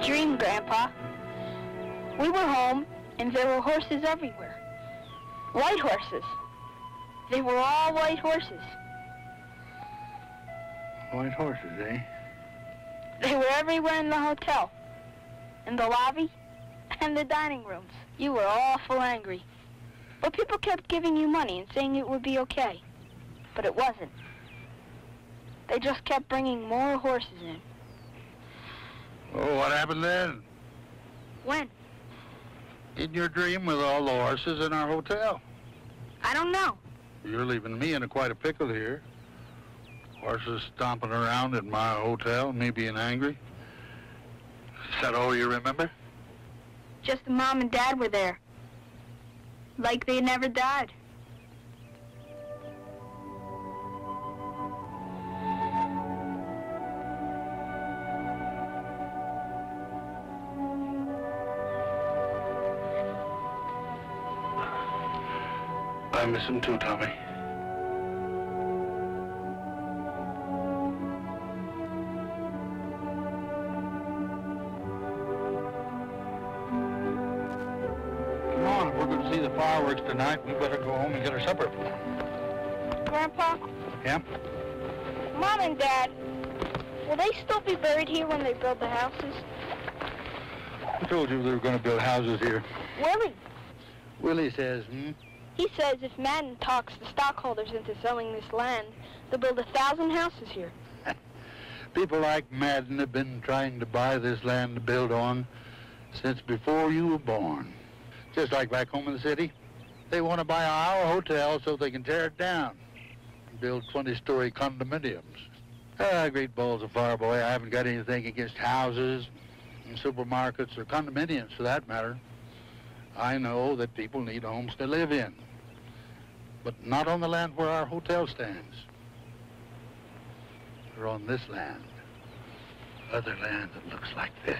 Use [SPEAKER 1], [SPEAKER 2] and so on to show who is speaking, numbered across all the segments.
[SPEAKER 1] dream, Grandpa. We were home, and there were horses everywhere. White horses. They were all white horses.
[SPEAKER 2] White horses, eh?
[SPEAKER 1] They were everywhere in the hotel, in the lobby, and the dining rooms. You were awful angry. But people kept giving you money and saying it would be okay. But it wasn't. They just kept bringing more horses in.
[SPEAKER 2] Oh, what happened then?
[SPEAKER 1] When?
[SPEAKER 2] In your dream with all the horses in our hotel.
[SPEAKER 1] I don't know.
[SPEAKER 2] You're leaving me in quite a pickle here. Horses stomping around in my hotel, me being angry. Is that all you remember?
[SPEAKER 1] Just Mom and Dad were there. Like they never died.
[SPEAKER 2] I miss him too, Tommy. Come on, if we're going to see the fireworks tonight, we better go home and get our supper.
[SPEAKER 1] Grandpa?
[SPEAKER 2] Yeah?
[SPEAKER 1] Mom and Dad, will they still be buried here when they build the houses?
[SPEAKER 2] Who told you they were going to build houses here?
[SPEAKER 1] Willie.
[SPEAKER 2] Willie says,
[SPEAKER 1] He says if Madden talks the stockholders into selling this land, they'll build 1,000 houses here.
[SPEAKER 2] People like Madden have been trying to buy this land to build on since before you were born. Just like back home in the city, they want to buy our hotel so they can tear it down and build 20-story condominiums. Great balls of fire, boy. I haven't got anything against houses and supermarkets or condominiums for that matter. I know that people need homes to live in, but not on the land where our hotel stands. Or on this land, other land that looks like this.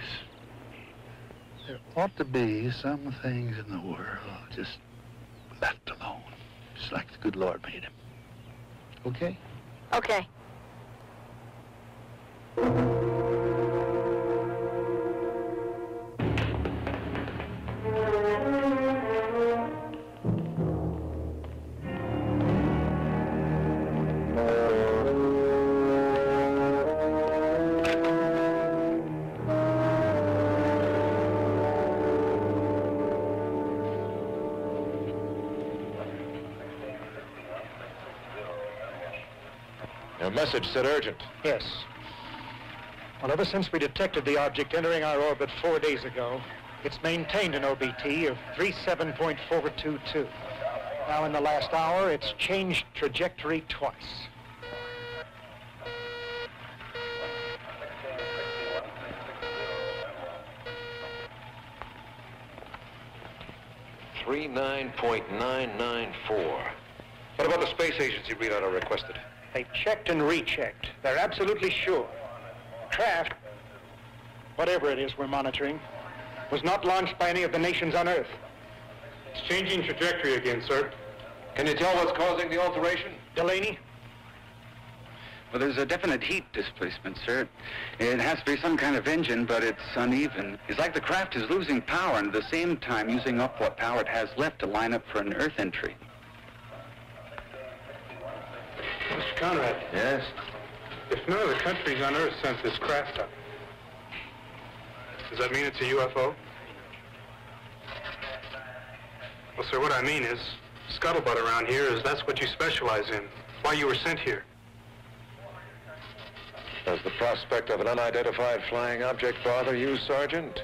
[SPEAKER 2] There ought to be some things in the world just left alone, just like the good Lord made them. Okay?
[SPEAKER 1] Okay.
[SPEAKER 3] Your message said urgent.
[SPEAKER 4] Yes. Well, ever since we detected the object entering our orbit 4 days ago, it's maintained an OBT of 37.422. Now, in the last hour, it's changed trajectory twice.
[SPEAKER 3] .994. What about the space agency readout I requested?
[SPEAKER 4] They checked and rechecked. They're absolutely sure. Craft, whatever it is we're monitoring, was not launched by any of the nations on Earth.
[SPEAKER 5] It's changing trajectory again, sir.
[SPEAKER 3] Can you tell what's causing the alteration?
[SPEAKER 4] Delaney?
[SPEAKER 6] Well, there's a definite heat displacement, sir. It has to be some kind of engine, but it's uneven. It's like the craft is losing power and at the same time using up what power it has left to line up for an Earth entry.
[SPEAKER 5] Mr. Conrad.
[SPEAKER 3] Yes?
[SPEAKER 5] If none of the countries on Earth sent this craft up, does that mean it's a UFO? Well, sir, what I mean is, scuttlebutt around here is that's what you specialize in, why you were sent here.
[SPEAKER 3] Does the prospect of an unidentified flying object bother you, Sergeant?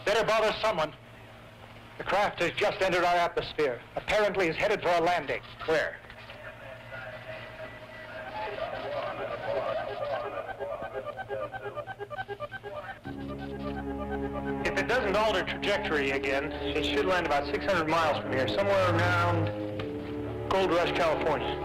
[SPEAKER 4] Better bother someone. The craft has just entered our atmosphere. Apparently is headed for a landing.
[SPEAKER 3] Where?
[SPEAKER 4] If it doesn't alter trajectory again, it should land about 600 miles from here, somewhere around Gold Rush, California.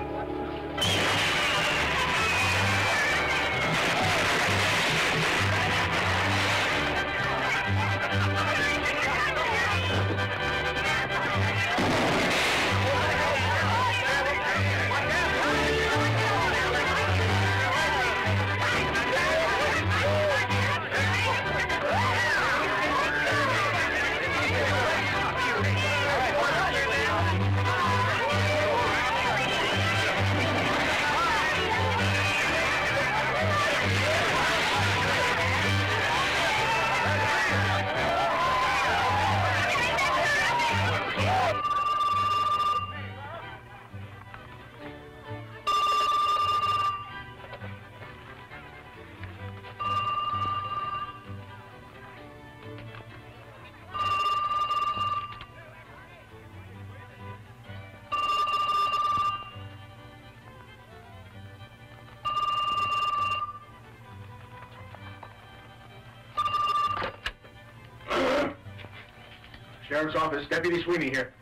[SPEAKER 5] Sheriff's Office, Deputy Sweeney here.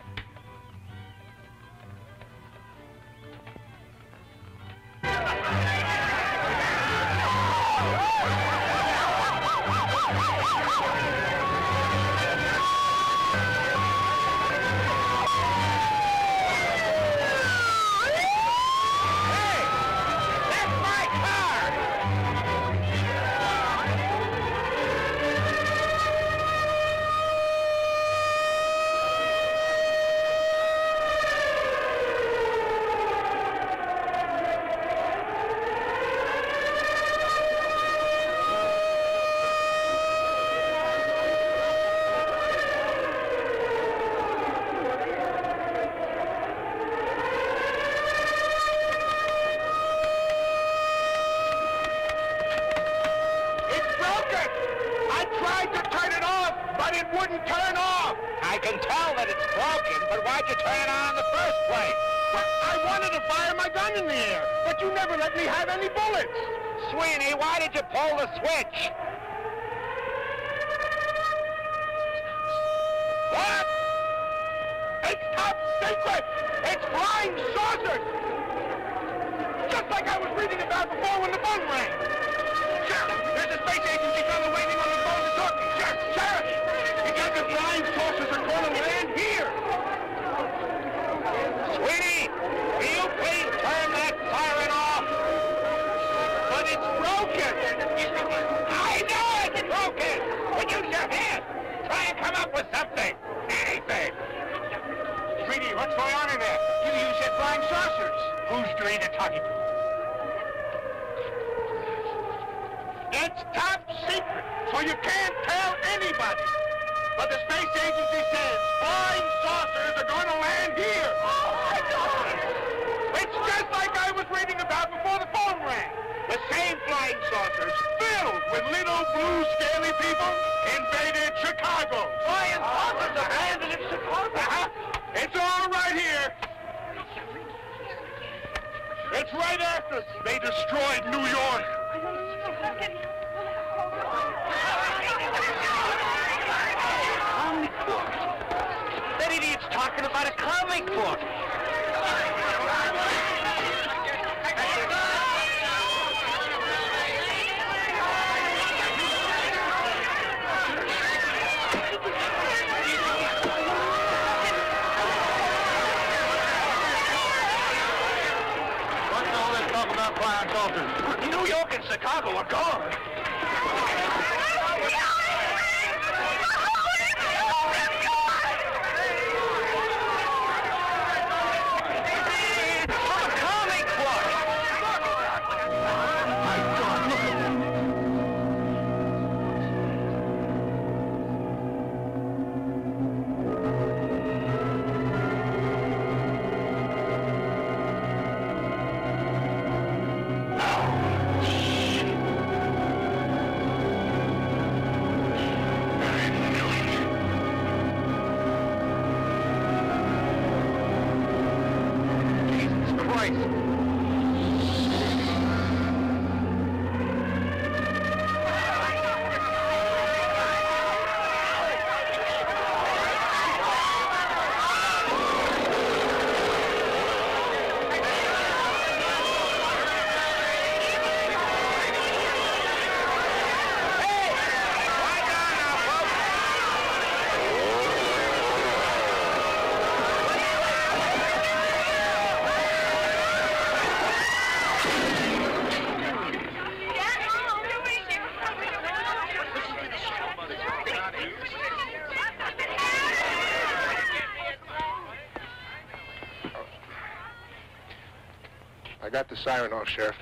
[SPEAKER 7] I got the siren off, Sheriff.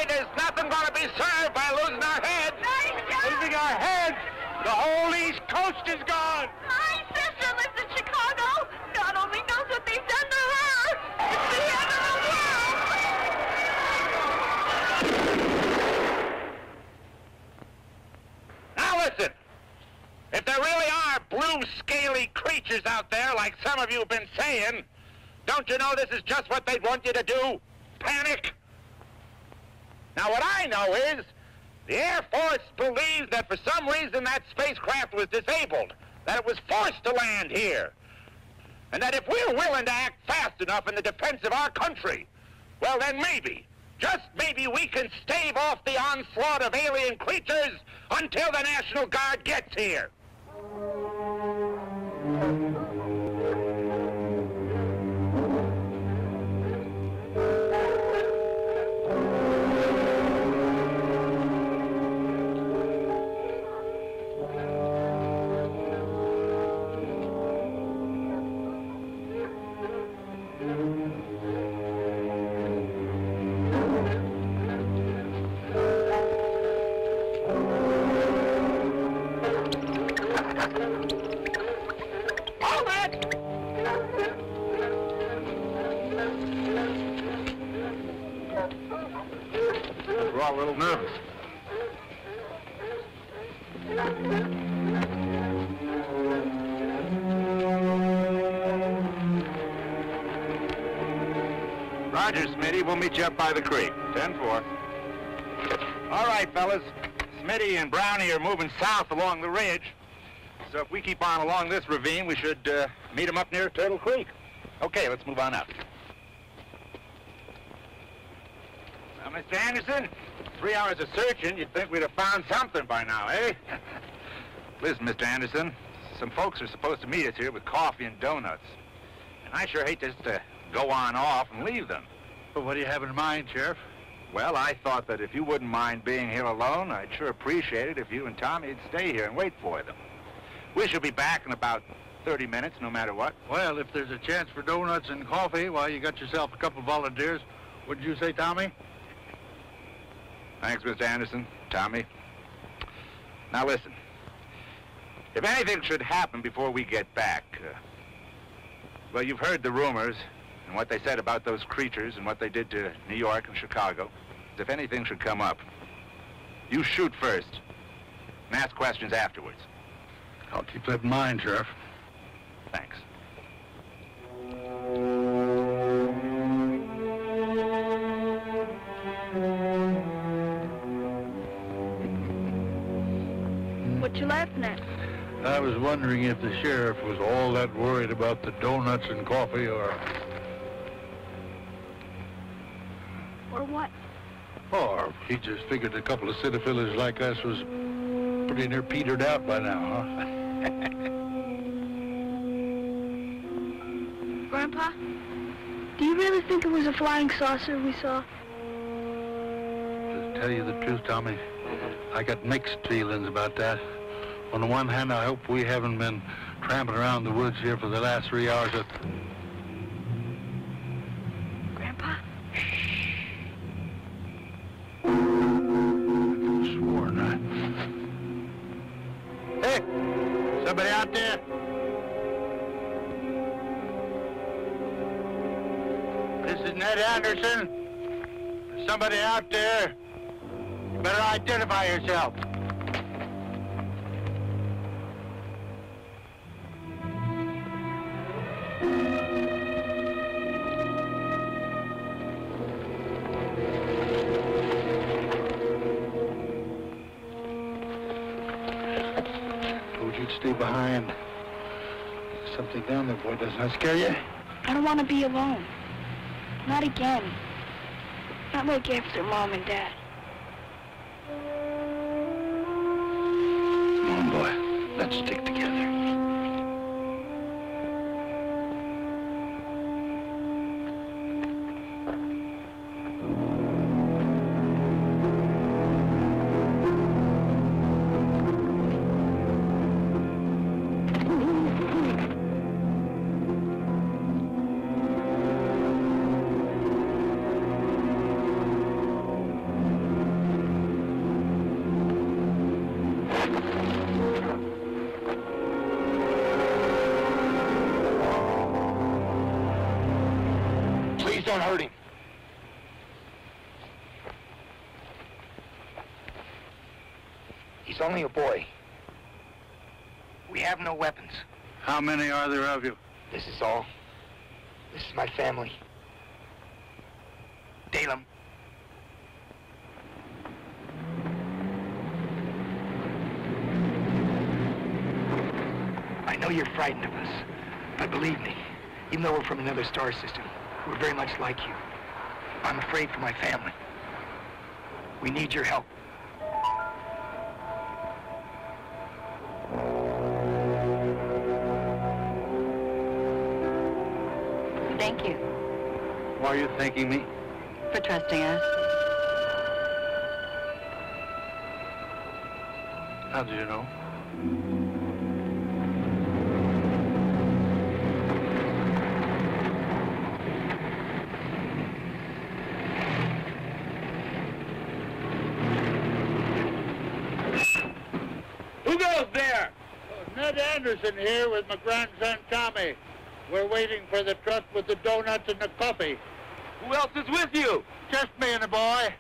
[SPEAKER 6] There's nothing going to be served by losing our heads. Losing our heads? The whole East Coast is gone.
[SPEAKER 8] My sister lives in Chicago. God only knows what they've done to her. It's the end of the world.
[SPEAKER 6] Now listen. If there really are blue, scaly creatures out there, like some of you have been saying,
[SPEAKER 9] Don't you know this is just what they'd want you to do? Panic? Now, what I know is the Air Force believes that for some reason that spacecraft was disabled, that it was forced to land here, and that if we're willing to act fast enough in the defense of our country, well, then maybe, just maybe we can stave off the onslaught of alien creatures until the National Guard gets here.
[SPEAKER 2] We're all a little nervous.
[SPEAKER 9] Roger, Smitty. We'll meet you up by the creek. 10-4. All right, fellas. Smitty and Brownie are moving south along the ridge. So if we keep on along this ravine, we should meet them up near Turtle Creek. Okay, let's move on up. Now, Mr. Anderson, 3 hours of searching, you'd think we'd have found something by now, eh? Listen, Mr. Anderson, some folks are supposed to meet us here with coffee and donuts. And I sure hate just to go on off and leave them.
[SPEAKER 2] Well, what do you have in mind, Sheriff?
[SPEAKER 9] Well, I thought that if you wouldn't mind being here alone, I'd sure appreciate it if you and Tommy'd stay here and wait for them. We shall be back in about 30 minutes, no matter what.
[SPEAKER 2] Well, if there's a chance for donuts and coffee, well, you got yourself a couple volunteers. What'd you say, Tommy?
[SPEAKER 9] Thanks, Mr. Anderson. Tommy. Now, listen. If anything should happen before we get back, well, you've heard the rumors and what they said about those creatures and what they did to New York and Chicago. If anything should come up, you shoot first and ask questions afterwards.
[SPEAKER 2] I'll keep that in mind, Sheriff.
[SPEAKER 9] Thanks.
[SPEAKER 1] What you laughing at?
[SPEAKER 2] I was wondering if the sheriff was all that worried about the donuts and coffee, or
[SPEAKER 1] what?
[SPEAKER 2] Or he just figured a couple of city fillers like us was pretty near petered out by now, huh?
[SPEAKER 1] Grandpa, do you really think it was a flying saucer we saw?
[SPEAKER 2] To tell you the truth, Tommy, I got mixed feelings about that. On the one hand, I hope we haven't been tramping around the woods here for the last 3 hours.
[SPEAKER 1] Grandpa?
[SPEAKER 2] Sworn, Hey, somebody out there? This is Ned Anderson. There's somebody out there. You better identify yourself. Told you to stay behind. There's something down there, boy. Doesn't that scare you?
[SPEAKER 1] I don't want to be alone. Not again. Not like after Mom and Dad.
[SPEAKER 2] Come on, boy. Let's stick together.
[SPEAKER 9] Don't hurt him. He's only a boy. We have no weapons.
[SPEAKER 2] How many are there of you?
[SPEAKER 9] This is all.
[SPEAKER 10] This is my family. Dalem. I know you're frightened of us, but believe me, even though we're from another star system, we're very much like you. I'm afraid for my family. We need your help.
[SPEAKER 11] Thank you.
[SPEAKER 2] Why are you thanking me?
[SPEAKER 11] For trusting us.
[SPEAKER 2] How do you know?
[SPEAKER 9] Who goes there?
[SPEAKER 2] Ned Anderson here with my grandson Tommy. We're waiting for the truck with the donuts and the coffee.
[SPEAKER 9] Who else is with you?
[SPEAKER 2] Just me and the boy.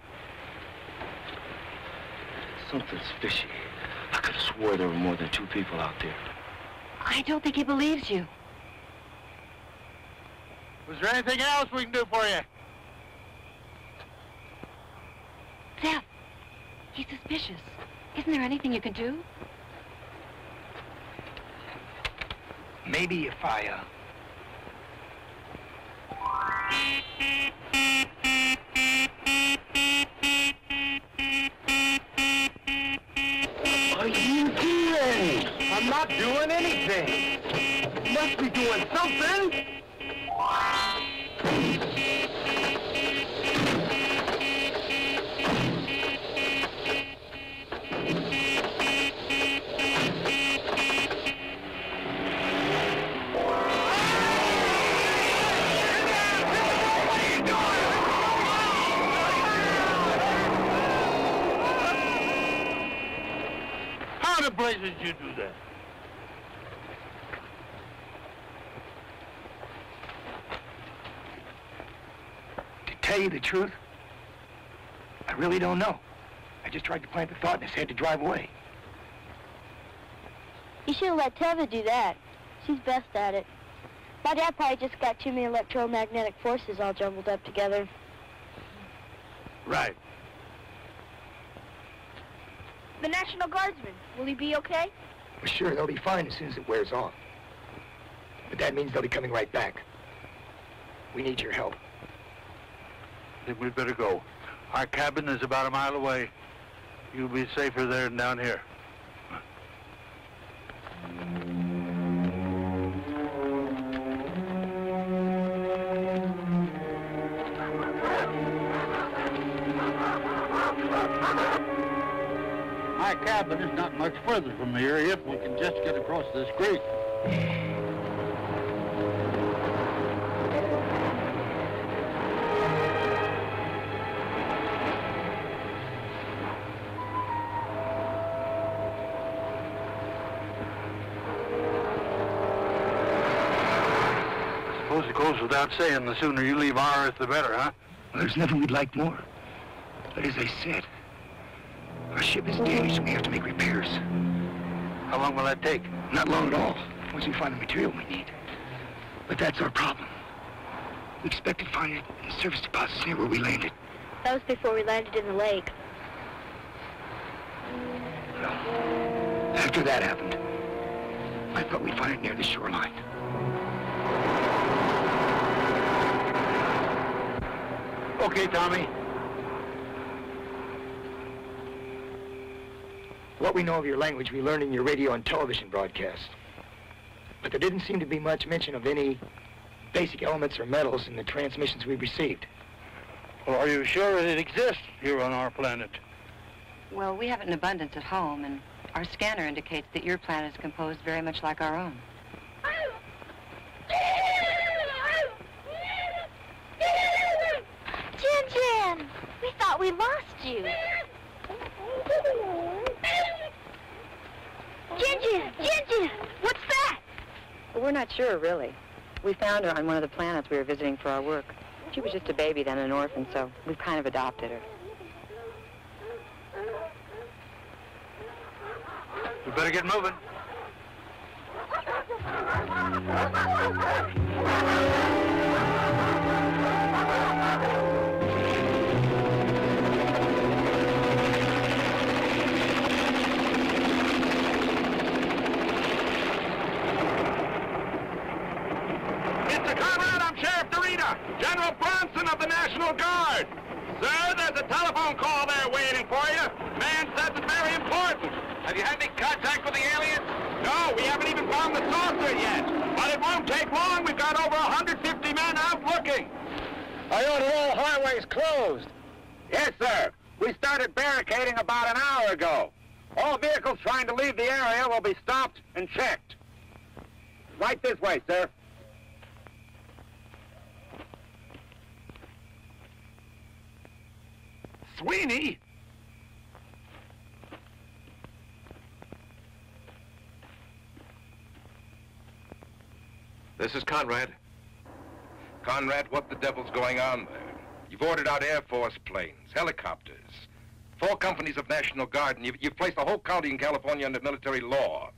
[SPEAKER 12] Something's fishy. I could have swore there were more than 2 people out there.
[SPEAKER 11] I don't think he believes you.
[SPEAKER 2] Was there anything else we can do for you?
[SPEAKER 11] Seth, he's suspicious. Isn't there anything you can do?
[SPEAKER 10] Maybe if I,
[SPEAKER 9] What are you doing? I'm not doing anything. You must be doing something.
[SPEAKER 2] How the blazes did you do that?
[SPEAKER 10] to tell you the truth, I really don't know. I just tried to plant the thought in his head to drive away.
[SPEAKER 1] You should have let Teva do that. She's best at it. My dad probably just got too many electromagnetic forces all jumbled up together.
[SPEAKER 2] Right.
[SPEAKER 1] The National Guardsman, will he be okay?
[SPEAKER 10] Well, sure, they'll be fine as soon as it wears off. But that means they'll be coming right back. We need your help.
[SPEAKER 2] Then we'd better go. Our cabin is about a mile away. You'll be safer there than down here. My cabin is not much further from here if we can just get across this creek. Suppose it goes without saying, the sooner you leave our Earth, the better, huh?
[SPEAKER 10] Well, there's nothing we'd like more. But as I said, our ship is damaged and we have to make repairs.
[SPEAKER 2] How long will that take?
[SPEAKER 10] Not long at all, once we find the material we need. But that's our problem. We expect to find it in the surface deposits near where we landed.
[SPEAKER 1] That was before we landed in the lake.
[SPEAKER 10] Well, after that happened, I thought we'd find it near the shoreline.
[SPEAKER 2] Okay, Tommy.
[SPEAKER 10] What we know of your language, we learned in your radio and television broadcasts. But there didn't seem to be much mention of any basic elements or metals in the transmissions we received.
[SPEAKER 2] Well, are you sure it exists here on our planet?
[SPEAKER 11] Well, we have it in abundance at home, and our scanner indicates that your planet is composed very much like our own.
[SPEAKER 1] Jin, we thought we lost you. Jin, what's that?
[SPEAKER 11] Well, we're not sure, really. We found her on one of the planets we were visiting for our work. She was just a baby then, an orphan, so we've kind of adopted her.
[SPEAKER 2] We better get moving.
[SPEAKER 9] General Bronson of the National Guard. Sir, there's a telephone call there waiting for you. Man says it's very important. Have you had any contact with the aliens? No, we haven't even found the saucer yet. But it won't take long. We've got over 150 men out looking.
[SPEAKER 13] I ordered all highways closed.
[SPEAKER 9] Yes, sir. We started barricading about an hour ago. All vehicles trying to leave the area will be stopped and checked. Right this way, sir.
[SPEAKER 13] Sweeney?
[SPEAKER 3] This is Conrad. Conrad, what the devil's going on there? You've ordered out Air Force planes, helicopters, 4 companies of National Guard, and you've placed the whole county in California under military law.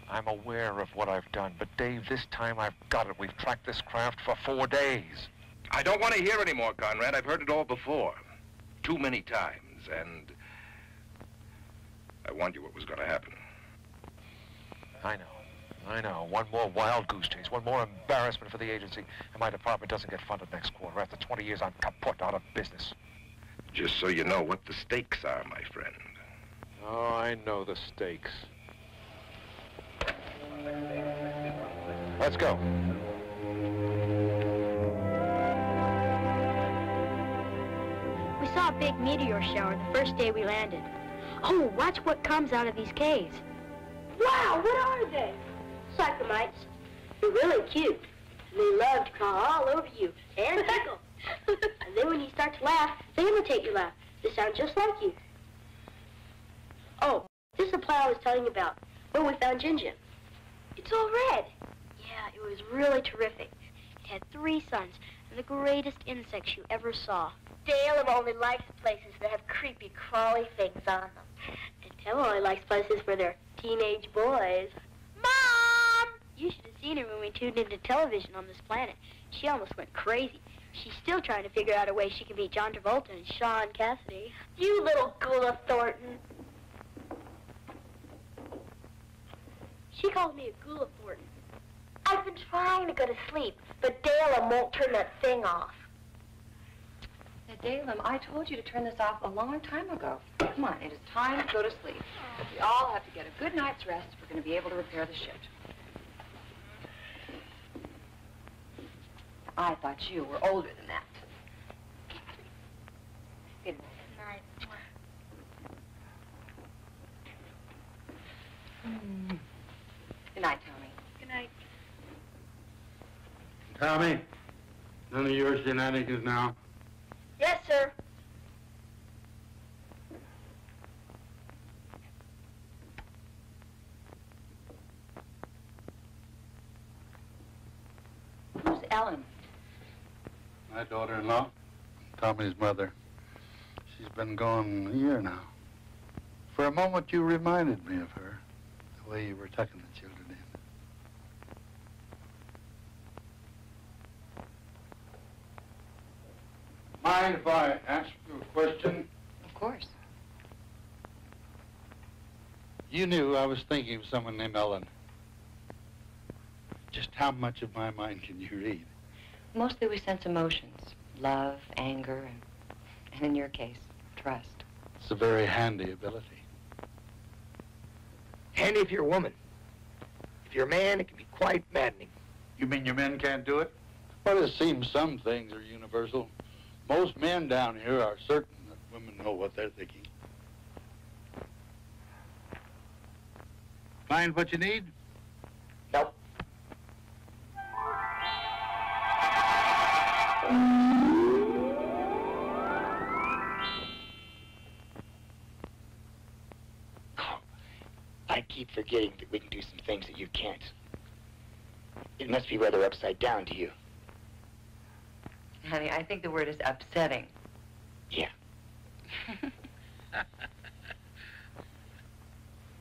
[SPEAKER 14] I'm aware of what I've done, but Dave, this time I've got it. We've tracked this craft for 4 days.
[SPEAKER 3] I don't want to hear any more, Conrad. I've heard it all before. Too many times, and I warned you what was going to happen.
[SPEAKER 14] I know. One more wild goose chase, one more embarrassment for the agency, and my department doesn't get funded next quarter. After 20 years, I'm kaput, out of business.
[SPEAKER 3] Just so you know what the stakes are, my friend.
[SPEAKER 14] Oh, I know the stakes. Let's go.
[SPEAKER 1] We saw a big meteor shower the first day we landed. Oh, watch what comes out of these caves. Wow, what are they? Cyclamites. They're really cute. They love to crawl all over you and tickle. And then when you start to laugh, they imitate your laugh. They sound just like you. Oh, this is the plow I was telling you about, where we found Gin-Gin. It's all red. Yeah, it was really terrific. It had 3 suns and the greatest insects you ever saw. Dale only likes places that have creepy, crawly things on them. And Tim only likes places where there are teenage boys. Mom! You should have seen her when we tuned into television on this planet. She almost went crazy. She's still trying to figure out a way she can beat John Travolta and Sean Cassidy. You little Gula Thornton. She calls me a Gula Thornton. I've been trying to go to sleep, but Dalem won't turn that thing off.
[SPEAKER 11] Now, Dalem, I told you to turn this off a long time ago. Come on, it is time to go to sleep. We all have to get a good night's rest if we're going to be able to repair the ship. I thought you were older than that. Good night. Good night, Tommy.
[SPEAKER 1] Good night.
[SPEAKER 2] Tommy, none of your shenanigans now.
[SPEAKER 1] Yes, sir.
[SPEAKER 11] Who's Ellen?
[SPEAKER 2] My daughter-in-law, Tommy's mother. She's been gone a year now. For a moment, you reminded me of her, the way you were tucking the children in. Mind if I ask you a question?
[SPEAKER 11] Of course.
[SPEAKER 2] You knew I was thinking of someone named Ellen. Just how much of my mind can you read?
[SPEAKER 11] Mostly we sense emotions. Love, anger, and in your case, trust.
[SPEAKER 2] It's a very handy ability.
[SPEAKER 10] Handy if you're a woman. If you're a man, it can be quite maddening.
[SPEAKER 2] You mean your men can't do it? Well, it seems some things are universal. Most men down here are certain that women know what they're thinking. Find what you need?
[SPEAKER 10] Nope. I keep forgetting that we can do some things that you can't. It must be rather upside down to you.
[SPEAKER 11] Honey, I think the word is upsetting.
[SPEAKER 10] Yeah.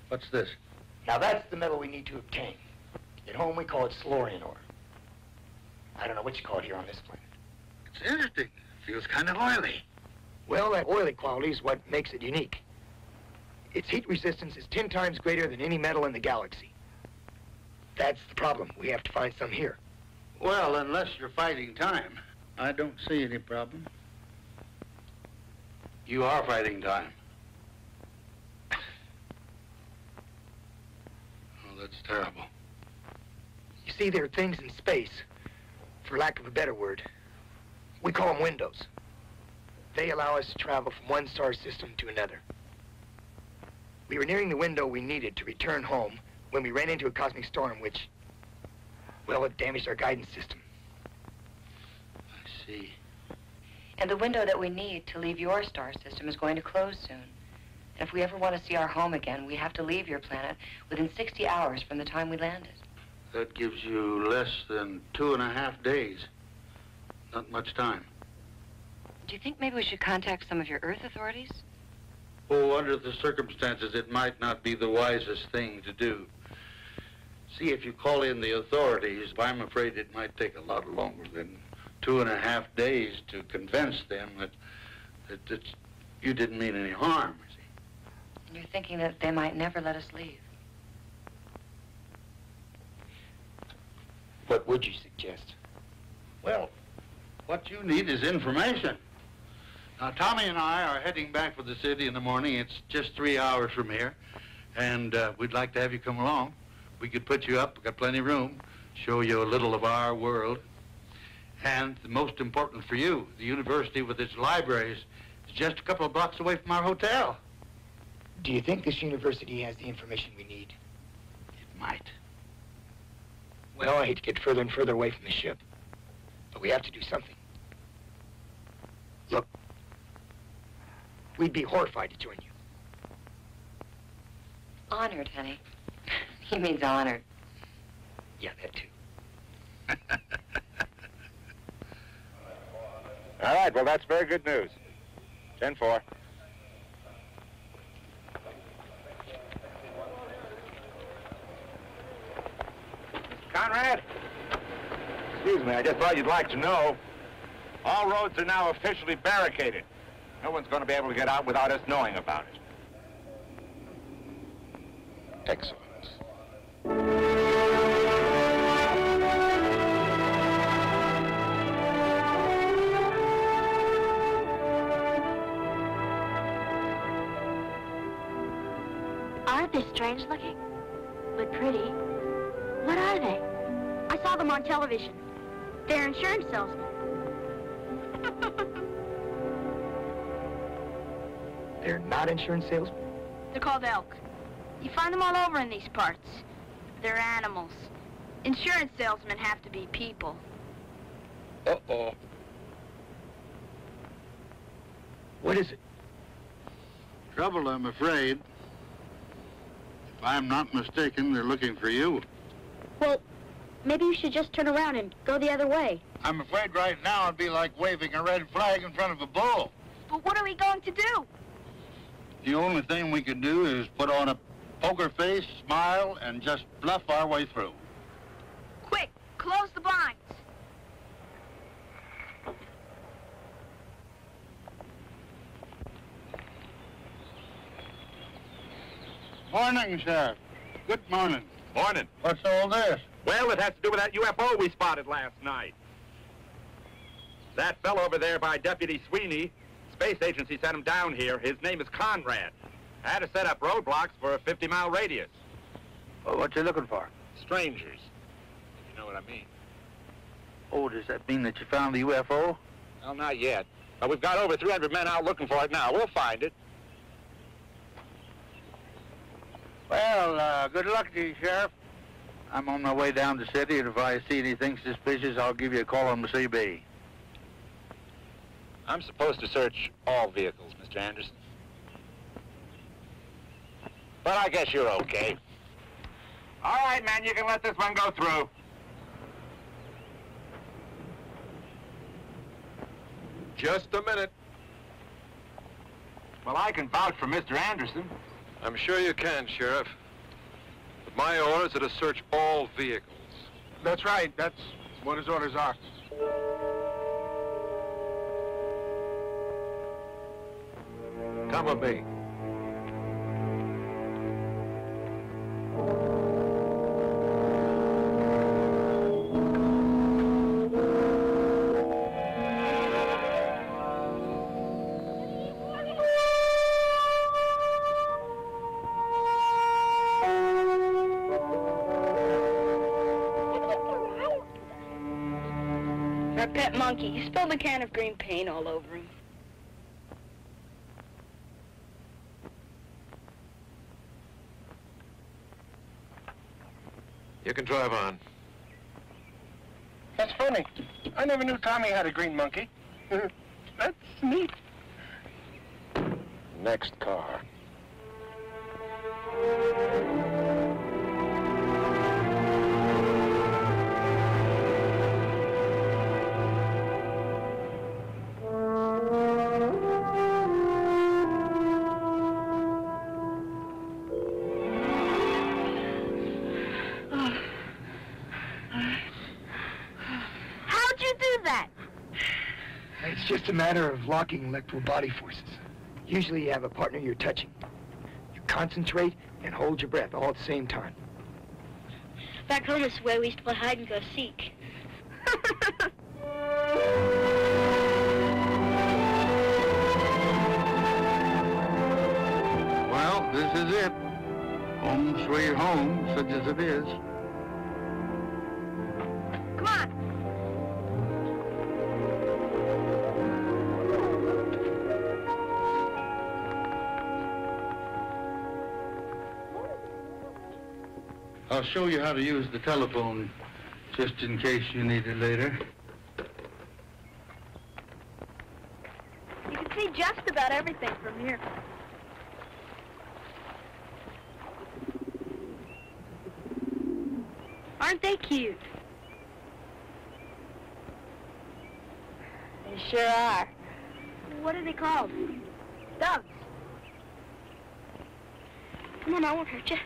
[SPEAKER 2] What's this?
[SPEAKER 10] Now that's the metal we need to obtain. At home we call it Silurian ore. I don't know what you call it here on this planet.
[SPEAKER 2] It's interesting. Feels kind of oily.
[SPEAKER 10] Well, that oily quality is what makes it unique. Its heat resistance is 10 times greater than any metal in the galaxy. That's the problem. We have to find some here.
[SPEAKER 2] Well, unless you're fighting time. I don't see any problem.
[SPEAKER 15] You are fighting time.
[SPEAKER 2] Oh, that's terrible.
[SPEAKER 10] You see, there are things in space, for lack of a better word, we call them windows. They allow us to travel from one star system to another. We were nearing the window we needed to return home when we ran into a cosmic storm which, well, it damaged our guidance system.
[SPEAKER 2] I see.
[SPEAKER 11] And the window that we need to leave your star system is going to close soon. And if we ever want to see our home again, we have to leave your planet within 60 hours from the time we landed.
[SPEAKER 2] That gives you less than 2.5 days. Not much time.
[SPEAKER 11] Do you think maybe we should contact some of your Earth authorities?
[SPEAKER 2] Oh, under the circumstances, it might not be the wisest thing to do. See, if you call in the authorities, I'm afraid it might take a lot longer than 2.5 days to convince them that you didn't mean any harm, you see.
[SPEAKER 11] And you're thinking that they might never let us leave?
[SPEAKER 10] What would you suggest?
[SPEAKER 2] Well, what you need is information. Now, Tommy and I are heading back for the city in the morning. It's just 3 hours from here, and we'd like to have you come along. We could put you up, we've got plenty of room, show you a little of our world. And the most important for you, the university with its libraries is just a couple of blocks away from our hotel.
[SPEAKER 10] Do you think this university has the information we need?
[SPEAKER 2] It might.
[SPEAKER 10] Well, I hate to get further and further away from the ship, but we have to do something. Look, we'd be horrified to join you.
[SPEAKER 11] Honored, honey. He means honored.
[SPEAKER 10] Yeah, that too.
[SPEAKER 9] All right, well, that's very good news. 10-4. Conrad? Excuse me, I just thought you'd like to know. All roads are now officially barricaded. No one's going to be able to get out without us knowing about it.
[SPEAKER 7] Excellent.
[SPEAKER 1] Aren't they strange looking? But pretty. What are they? I saw them on television. They're insurance salesmen.
[SPEAKER 10] They're not insurance salesmen?
[SPEAKER 1] They're called elk. You find them all over in these parts. They're animals. Insurance salesmen have to be people.
[SPEAKER 10] Uh-oh. What is it?
[SPEAKER 2] Trouble, I'm afraid. If I'm not mistaken, they're looking for you.
[SPEAKER 1] Well, maybe you should just turn around and go the other way.
[SPEAKER 2] I'm afraid right now it'd be like waving a red flag in front of a bull.
[SPEAKER 1] But what are we going to do?
[SPEAKER 2] The only thing we can do is put on a poker face, smile, and just bluff our way through.
[SPEAKER 1] Quick, close the blinds.
[SPEAKER 2] Morning, Sheriff. Good morning.
[SPEAKER 9] Morning.
[SPEAKER 2] What's all this?
[SPEAKER 9] Well, it has to do with that UFO we spotted last night. That fellow over there by Deputy Sweeney, space agency sent him down here. His name is Conrad. I had to set up roadblocks for a 50-mile radius.
[SPEAKER 2] Well, what you looking for?
[SPEAKER 9] Strangers. You know what I mean?
[SPEAKER 2] Oh, does that mean that you found the UFO?
[SPEAKER 9] Well, not yet. But we've got over 300 men out looking for it now. We'll find it.
[SPEAKER 2] Well, good luck to you, Sheriff. I'm on my way down the city, and if I see anything suspicious, I'll give you a call on the CB.
[SPEAKER 9] I'm supposed to search all vehicles, Mr. Anderson. But I guess you're okay. All right, man, you can let this one go through.
[SPEAKER 14] Just a minute.
[SPEAKER 9] Well, I can vouch for Mr. Anderson.
[SPEAKER 14] I'm sure you can, Sheriff. But my orders are to search all vehicles.
[SPEAKER 7] That's right. That's what his orders are.
[SPEAKER 14] Come with me.
[SPEAKER 1] pet monkey. You spilled a can of green paint all over him.
[SPEAKER 14] You can drive on.
[SPEAKER 7] That's funny. I never knew Tommy had a green monkey. That's neat.
[SPEAKER 14] Next car.
[SPEAKER 1] How'd you do that?
[SPEAKER 10] It's just a matter of locking electrical body forces. Usually you have a partner you're touching. You concentrate and hold your breath all at the same time.
[SPEAKER 1] Back home is the way we used to play hide and go seek.
[SPEAKER 2] Well, this is it. Home sweet home, such as it is.
[SPEAKER 1] Come on.
[SPEAKER 2] I'll show you how to use the telephone, just in case you need it later.
[SPEAKER 1] You can see just about everything from here. Aren't they cute? They sure are. What are they called? Doves. Come on, I won't hurt you.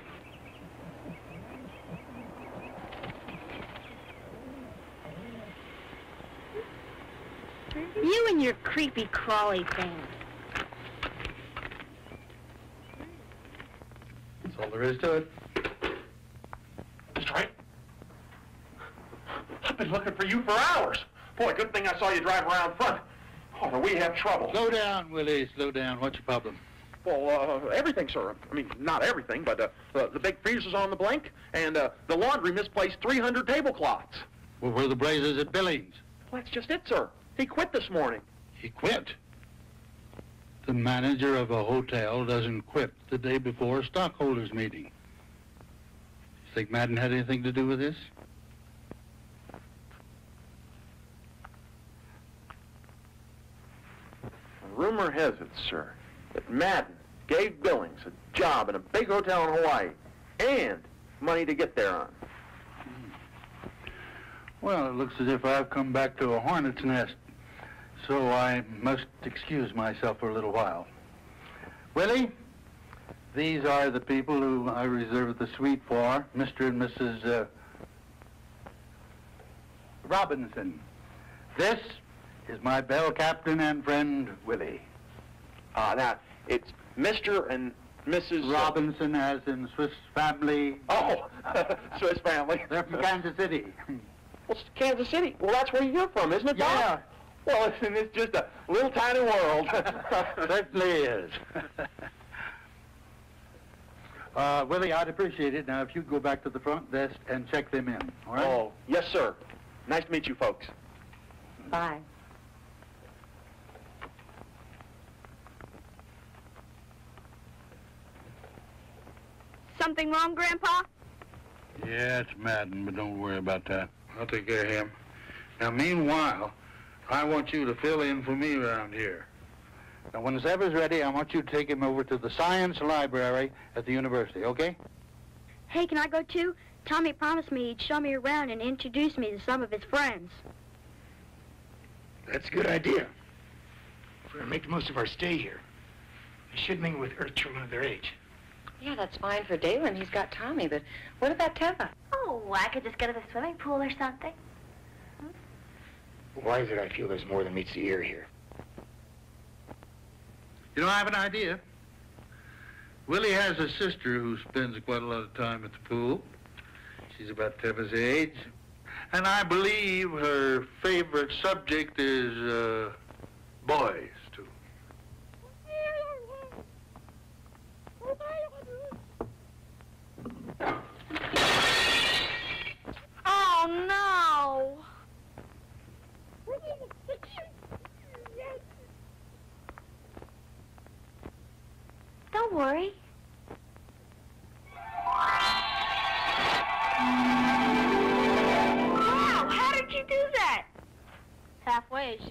[SPEAKER 1] You and your creepy crawly thing.
[SPEAKER 2] That's all there is to it.
[SPEAKER 13] That's right. I've been looking for you for hours. Boy, good thing I saw you drive around front. Oh, we have trouble.
[SPEAKER 2] Slow down, Willie, slow down. What's your problem?
[SPEAKER 13] Well, everything, sir. I mean, not everything, but the big freezer's on the blink, and the laundry misplaced 300 tablecloths.
[SPEAKER 2] Well, where the blazes at Billings?
[SPEAKER 13] Well, that's just it, sir. He quit this morning.
[SPEAKER 2] He quit? The manager of a hotel doesn't quit the day before a stockholders meeting. You think Madden had anything to do with this?
[SPEAKER 13] Rumor has it, sir, that Madden gave Billings a job in a big hotel in Hawaii and money to get there on.
[SPEAKER 2] Well, it looks as if I've come back to a hornet's nest, so I must excuse myself for a little while. Willie, these are the people who I reserved the suite for, Mr. and Mrs. Robinson. This is my bell captain and friend, Willie.
[SPEAKER 13] Now, it's Mr. and Mrs.
[SPEAKER 2] Robinson, as in Swiss family.
[SPEAKER 13] Oh, Swiss family.
[SPEAKER 2] They're from Kansas City.
[SPEAKER 13] Well, Kansas City. Well, that's where you're from, isn't it, Bob?
[SPEAKER 2] Yeah.
[SPEAKER 13] Well, it's just a little tiny world.
[SPEAKER 2] Certainly is. Willie, I'd appreciate it. Now, if you'd go back to the front desk and check them in, all right?
[SPEAKER 13] Oh, yes, sir. Nice to meet you, folks.
[SPEAKER 11] Bye.
[SPEAKER 1] Something wrong, Grandpa?
[SPEAKER 2] Yeah, it's Madden, but don't worry about that. I'll take care of him. Now, meanwhile, I want you to fill in for me around here. Now, when Zeva's ready, I want you to take him over to the science library at the university, okay?
[SPEAKER 1] Hey, can I go too? Tommy promised me he'd show me around and introduce me to some of his friends.
[SPEAKER 10] That's a good idea. If we're going to make the most of our stay here, we should mingle with Earth children of their age.
[SPEAKER 11] Yeah, that's fine for Dalen. He's got Tommy, but what about Teva?
[SPEAKER 1] Oh, I could just go to the swimming pool or something.
[SPEAKER 10] Why is it I feel there's more than meets the ear here?
[SPEAKER 2] You know, I have an idea. Willie has a sister who spends quite a lot of time at the pool. She's about Teva's age. And I believe her favorite subject is, boys, too.
[SPEAKER 1] Oh, no.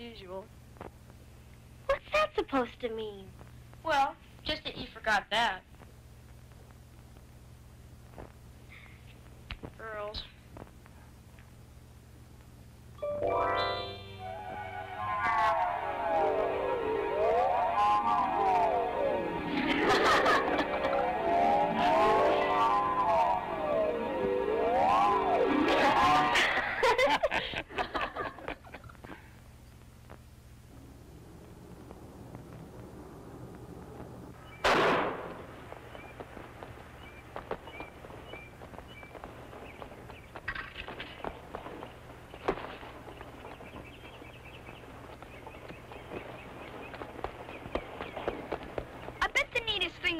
[SPEAKER 1] usual.
[SPEAKER 15] What's that supposed to mean?
[SPEAKER 1] Well, just that you forgot that. Girls.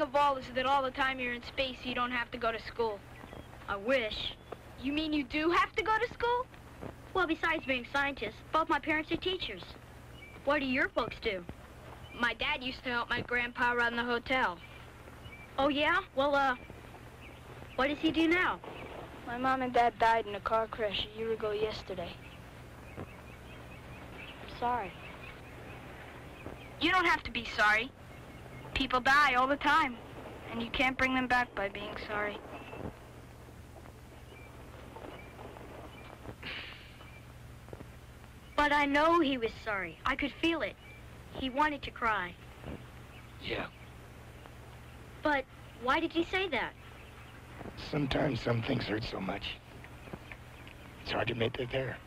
[SPEAKER 1] Of all is that all the time you're in space, you don't have to go to school. I wish. You mean you do have to go to school?
[SPEAKER 15] Well, besides being scientists, both my parents are teachers. What do your folks do?
[SPEAKER 1] My dad used to help my grandpa run the hotel.
[SPEAKER 15] Oh, yeah? Well, what does he do now?
[SPEAKER 1] My mom and dad died in a car crash a year ago yesterday.
[SPEAKER 15] I'm sorry.
[SPEAKER 1] You don't have to be sorry. People die all the time, and you can't bring them back by being sorry.
[SPEAKER 15] But I know he was sorry. I could feel it. He wanted to cry.
[SPEAKER 10] Yeah.
[SPEAKER 15] But why did he say that?
[SPEAKER 10] Sometimes some things hurt so much. It's hard to admit they're there.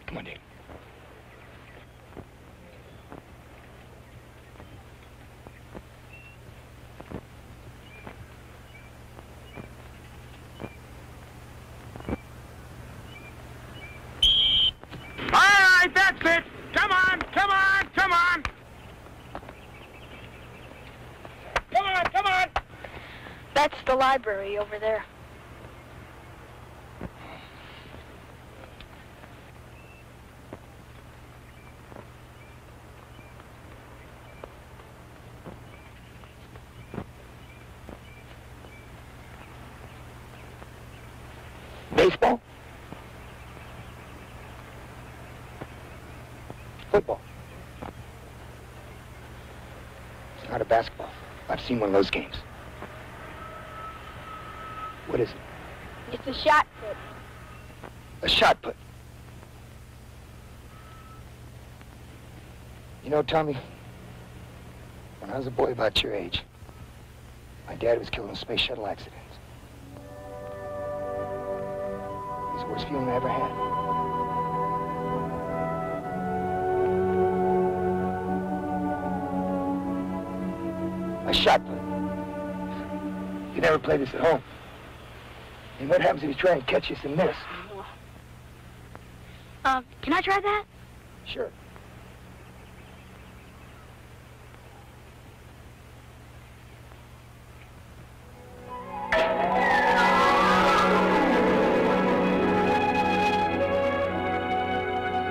[SPEAKER 10] Come on, Dave.
[SPEAKER 9] That's it! Come on, come on, come on! Come on, come on!
[SPEAKER 1] That's the library over there.
[SPEAKER 10] Baseball? Football. It's not a basketball. I've seen one of those games. What is it?
[SPEAKER 1] It's a shot put.
[SPEAKER 10] A shot put. You know, Tommy, when I was a boy about your age, my dad was killed in a space shuttle accident. It was the worst feeling I ever had. A shot put. You never play this at home. And what happens if you try and catch this and miss?
[SPEAKER 15] Can I try that?
[SPEAKER 10] Sure.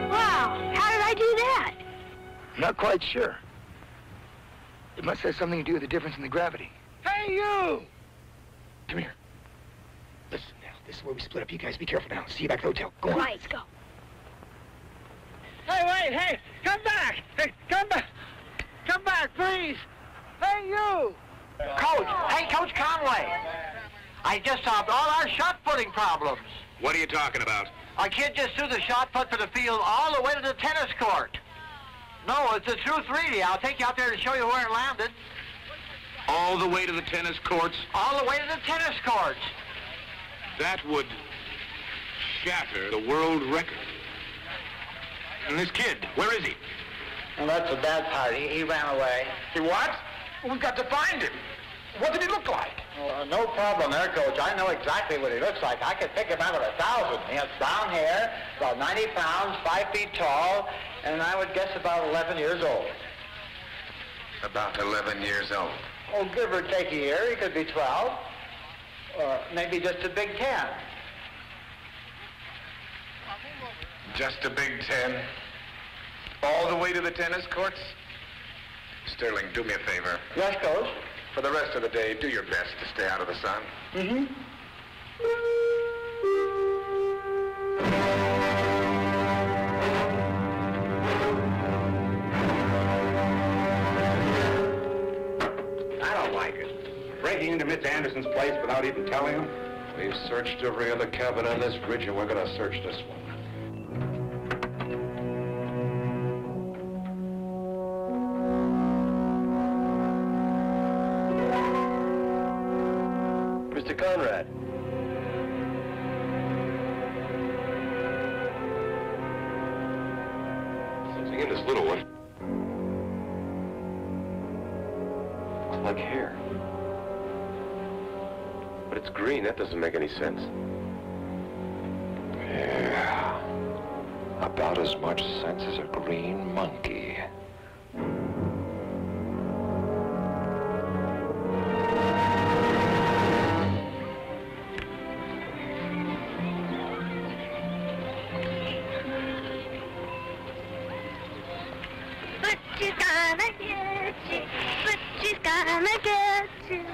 [SPEAKER 15] Wow, how did I do that?
[SPEAKER 10] Not quite sure. It must have something to do with the difference in the gravity. Hey, you! Come here. Listen now, this is where we split up. You guys be careful now. See you back at the hotel. Go on.
[SPEAKER 15] Right, let's go.
[SPEAKER 9] Hey, wait, hey, come back! Hey, come back! Come back, please! Hey, you!
[SPEAKER 16] Coach! Hey, Coach Conway! I just solved all our shot-putting problems.
[SPEAKER 3] What are you talking about?
[SPEAKER 16] Our kid just threw the shot put for the field all the way to the tennis court. No, it's the truth, really. I'll take you out there to show you where it landed.
[SPEAKER 3] All the way to the tennis courts?
[SPEAKER 16] All the way to the tennis courts.
[SPEAKER 3] That would shatter the world record. And this kid, where is he?
[SPEAKER 16] Well, that's the bad part. He ran away.
[SPEAKER 3] He what? We've got to find him. What did he look like?
[SPEAKER 16] No problem there, Coach. I know exactly what he looks like. I could pick him out of 1,000. He has brown hair, about 90 pounds, 5 feet tall, and I would guess about 11 years old.
[SPEAKER 3] About 11 years old.
[SPEAKER 16] Oh, give or take a year. He could be 12. Or maybe just a Big 10.
[SPEAKER 3] Just a Big 10? All the way to the tennis courts? Sterling, do me a favor.
[SPEAKER 16] Yes, Coach?
[SPEAKER 3] For the rest of the day, do your best to stay out of the sun.
[SPEAKER 16] Mm-hmm.
[SPEAKER 3] breaking into Miss Anderson's place without even telling him?
[SPEAKER 14] We've searched every other cabin on this ridge, and we're gonna search this one.
[SPEAKER 17] Mr. Conrad.
[SPEAKER 14] Something in this little one.
[SPEAKER 17] Looks like hair. But it's green. That doesn't make any sense.
[SPEAKER 14] Yeah. About as much sense as a green monkey.
[SPEAKER 8] But she's gonna get you. But she's gonna get you.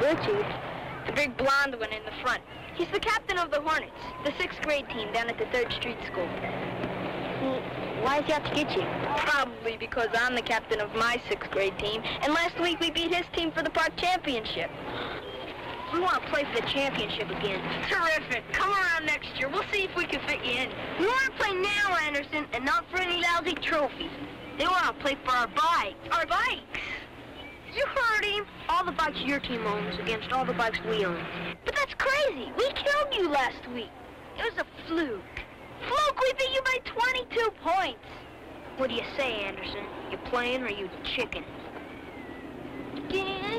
[SPEAKER 1] Richie, the big blonde one in the front. He's the captain of the Hornets, the 6th grade team down at the 3rd Street School.
[SPEAKER 15] Why does he have to get you?
[SPEAKER 1] Probably because I'm the captain of my 6th grade team, and last week we beat his team for the park championship.
[SPEAKER 15] We want to play for the championship again.
[SPEAKER 1] Terrific. Come around next year. We'll see if we can fit you in.
[SPEAKER 15] We want to play now, Anderson, and not for any lousy trophies. They want to play for our bikes.
[SPEAKER 1] Our bikes?
[SPEAKER 15] You heard him. All the bikes your team owns against all the bikes we own.
[SPEAKER 1] But that's crazy. We killed you last week.
[SPEAKER 15] It was a fluke.
[SPEAKER 1] Fluke, we beat you by 22 points.
[SPEAKER 15] What do you say, Anderson? You playing or you chicken?
[SPEAKER 1] Never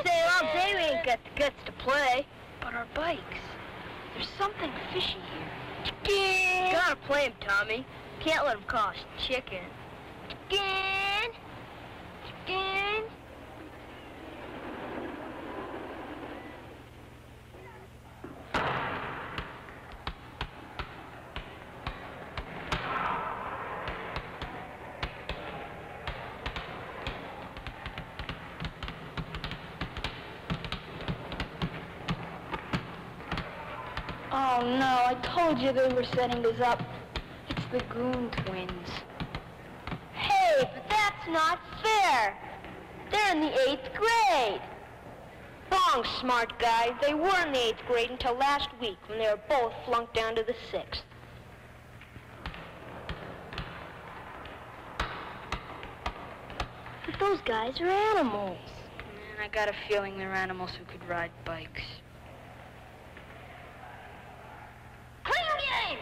[SPEAKER 1] say all day we ain't got the guts to play. But our bikes, there's something fishy here.
[SPEAKER 15] Gotta play him, Tommy. Can't let him cost chicken.
[SPEAKER 8] Chicken. Chicken.
[SPEAKER 1] Oh, no, I told you they were setting this up. It's the Goon Twins.
[SPEAKER 15] Hey, but that's not fair. They're in the 8th grade. Wrong, smart guy. They were in the 8th grade until last week when they were both flunked down to the 6th.
[SPEAKER 1] But those guys are animals. Man, I got a feeling they're animals who could ride bikes.
[SPEAKER 8] Clean game!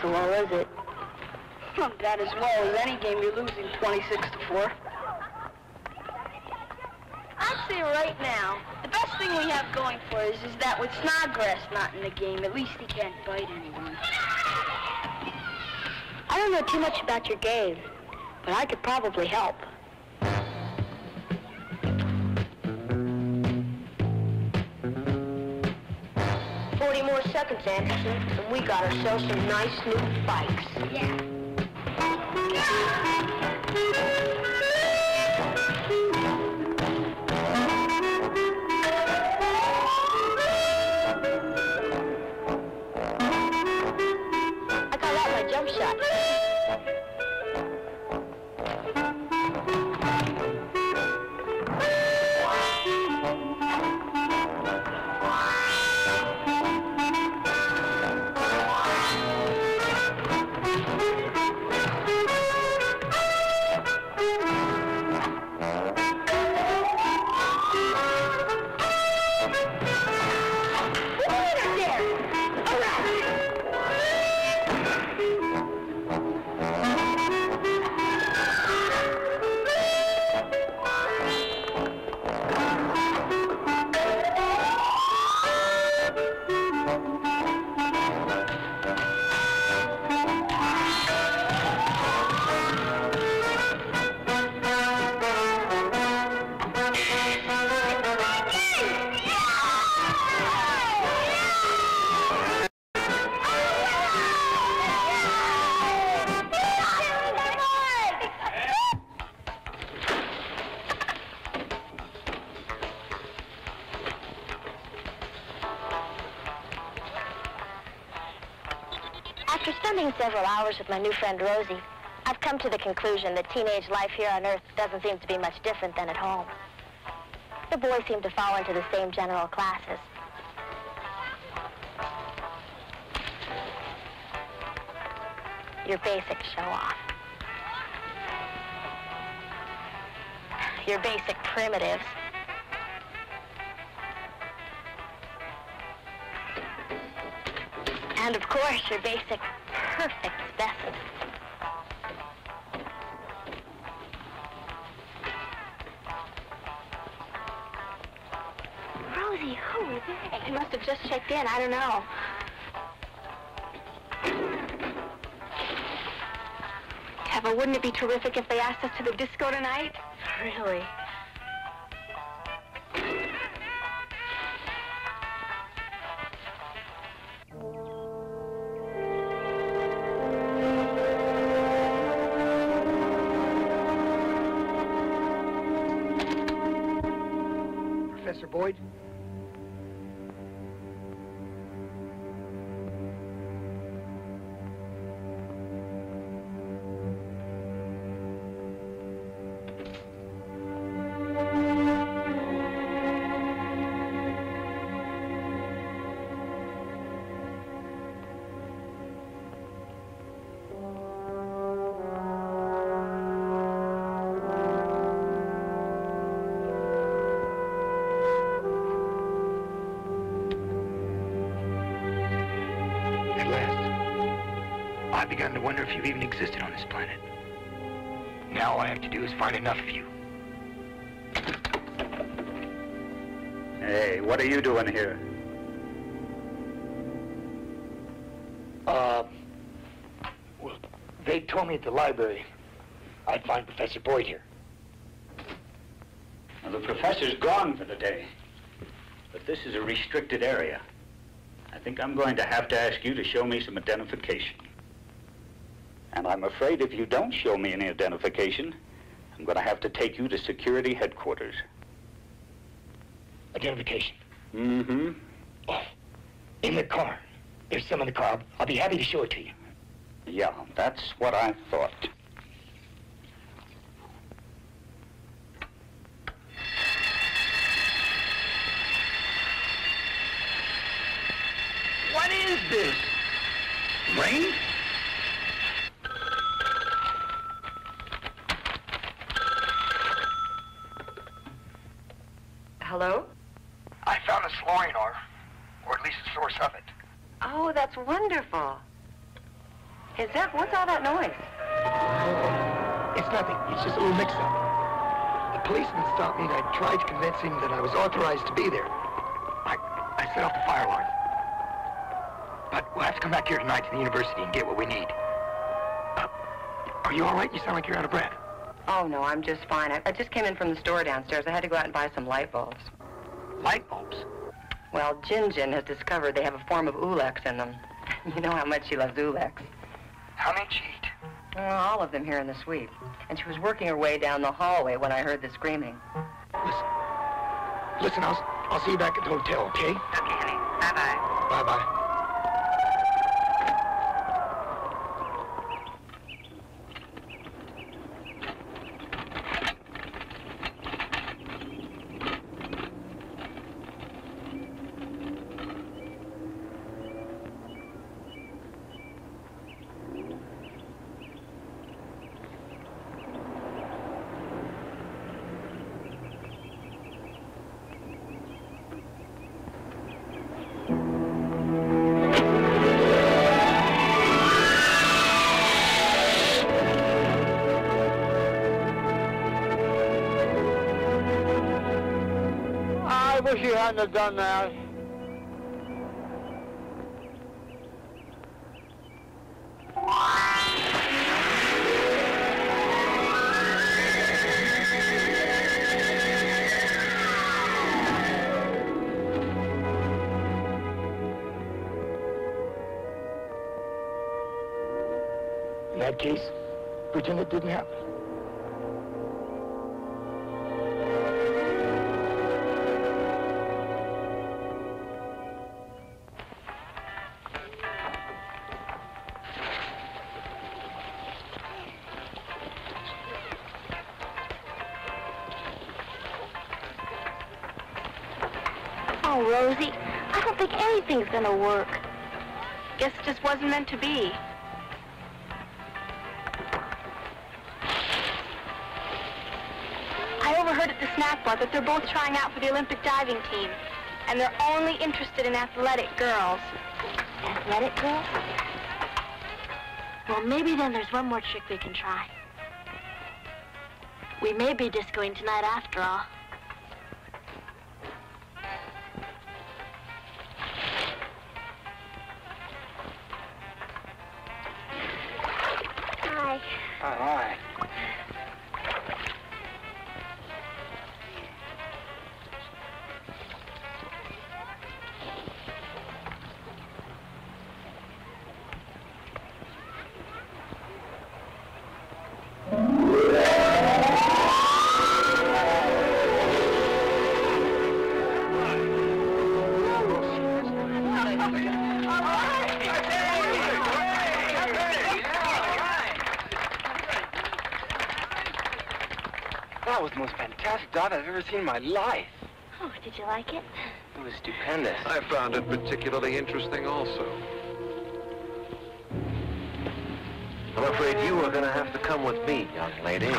[SPEAKER 1] So well, is it? Not that as well as any game you're losing 26-4. I'd say right now, the best thing we have going for us is that with Snodgrass not in the game, at least he can't bite anyone.
[SPEAKER 15] I don't know too much about your game, but I could probably help. 40 more seconds, Anderson, and we got ourselves some nice new bikes.
[SPEAKER 8] Yeah.
[SPEAKER 15] I got out my jump shot. After spending several hours with my new friend Rosie, I've come to the conclusion that teenage life here on Earth doesn't seem to be much different than at home. The boys seem to fall into the same general classes. Your basic show-off. Your basic primitives. And of course, your basic perfect specimen. Rosie, who are they? They must have just checked in. I don't know.
[SPEAKER 11] Eva, wouldn't it be terrific if they asked us to the disco tonight?
[SPEAKER 15] Really?
[SPEAKER 10] Professor Boyd? I've begun to wonder if you even existed on this planet. Now all I have to do is find enough of you.
[SPEAKER 6] Hey, what are you doing here?
[SPEAKER 10] Well, they told me at the library I'd find Professor Boyd here.
[SPEAKER 6] Well, the professor's gone for the day. But this is a restricted area. I think I'm going to have to ask you to show me some identification. And I'm afraid if you don't show me any identification, I'm going to have to take you to security headquarters.
[SPEAKER 10] Identification?
[SPEAKER 6] Mm-hmm.
[SPEAKER 10] Oh, in the car. There's some in the car. I'll be happy to show it to you.
[SPEAKER 6] Yeah, that's what I thought.
[SPEAKER 10] What is this? Rain?
[SPEAKER 11] Hello?
[SPEAKER 10] I found a slurring ore, or at least the source of it.
[SPEAKER 11] Oh, that's wonderful. Is that, what's all that noise?
[SPEAKER 10] It's nothing. It's just a little mix-up. The policeman stopped me and I tried to convince him that I was authorized to be there. I set off the fire alarm. But we'll have to come back here tonight to the university and get what we need. Are you all right? You sound like you're out of breath.
[SPEAKER 11] Oh, no, I'm just fine. I just came in from the store downstairs. I had to go out and buy some light bulbs.
[SPEAKER 10] Light bulbs?
[SPEAKER 11] Well, Jin has discovered they have a form of Ulex in them. You know how much she loves Ulex.
[SPEAKER 10] How many did she eat?
[SPEAKER 11] Well, all of them here in the suite. And she was working her way down the hallway when I heard the screaming.
[SPEAKER 10] Listen, I'll see you back at the hotel, okay?
[SPEAKER 11] Okay, honey. Bye-bye.
[SPEAKER 10] Bye-bye.
[SPEAKER 7] I wish you hadn't have done that.
[SPEAKER 10] In that case, pretend it didn't happen.
[SPEAKER 1] Oh, Rosie, I don't think anything's gonna work.
[SPEAKER 11] Guess it just wasn't meant to be.
[SPEAKER 1] I overheard at the snack bar that they're both trying out for the Olympic diving team. And they're only interested in athletic girls. Athletic girls? Well, maybe then there's one more trick we can try. We may be discoing tonight after all. Hi.
[SPEAKER 10] Hi.
[SPEAKER 7] That was the most fantastic dive I've ever seen in my life.
[SPEAKER 1] Oh, did you like it?
[SPEAKER 7] It was stupendous.
[SPEAKER 14] I found it particularly interesting also.
[SPEAKER 17] I'm afraid you are going to have to come with me, young lady.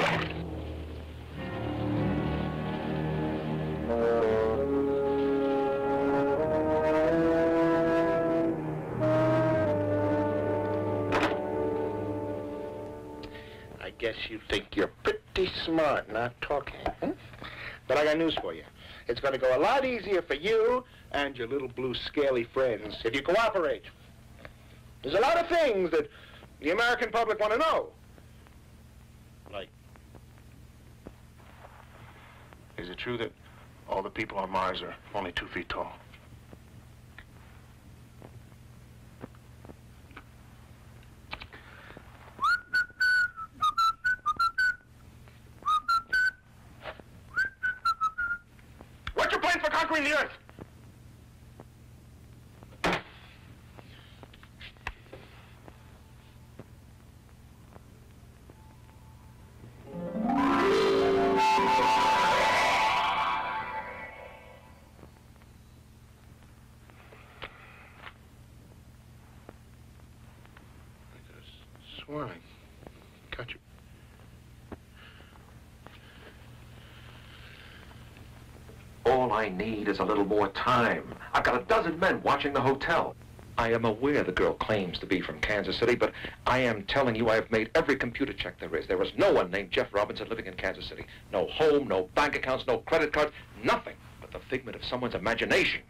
[SPEAKER 9] I guess you think you're pretty smart not talking, huh? But I got news for you. It's going to go a lot easier for you and your little blue scaly friends if you cooperate. There's a lot of things that the American public want to know. Like,
[SPEAKER 5] Is it true that all the people on Mars are only 2 feet tall?
[SPEAKER 9] what's your plan for conquering the Earth?
[SPEAKER 5] Swirling. Got you.
[SPEAKER 14] All I need is a little more time. I've got a dozen men watching the hotel. I am aware the girl claims to be from Kansas City, but I am telling you I have made every computer check there is. There is no one named Jeff Robinson living in Kansas City. No home, no bank accounts, no credit cards, nothing but the figment of someone's imagination.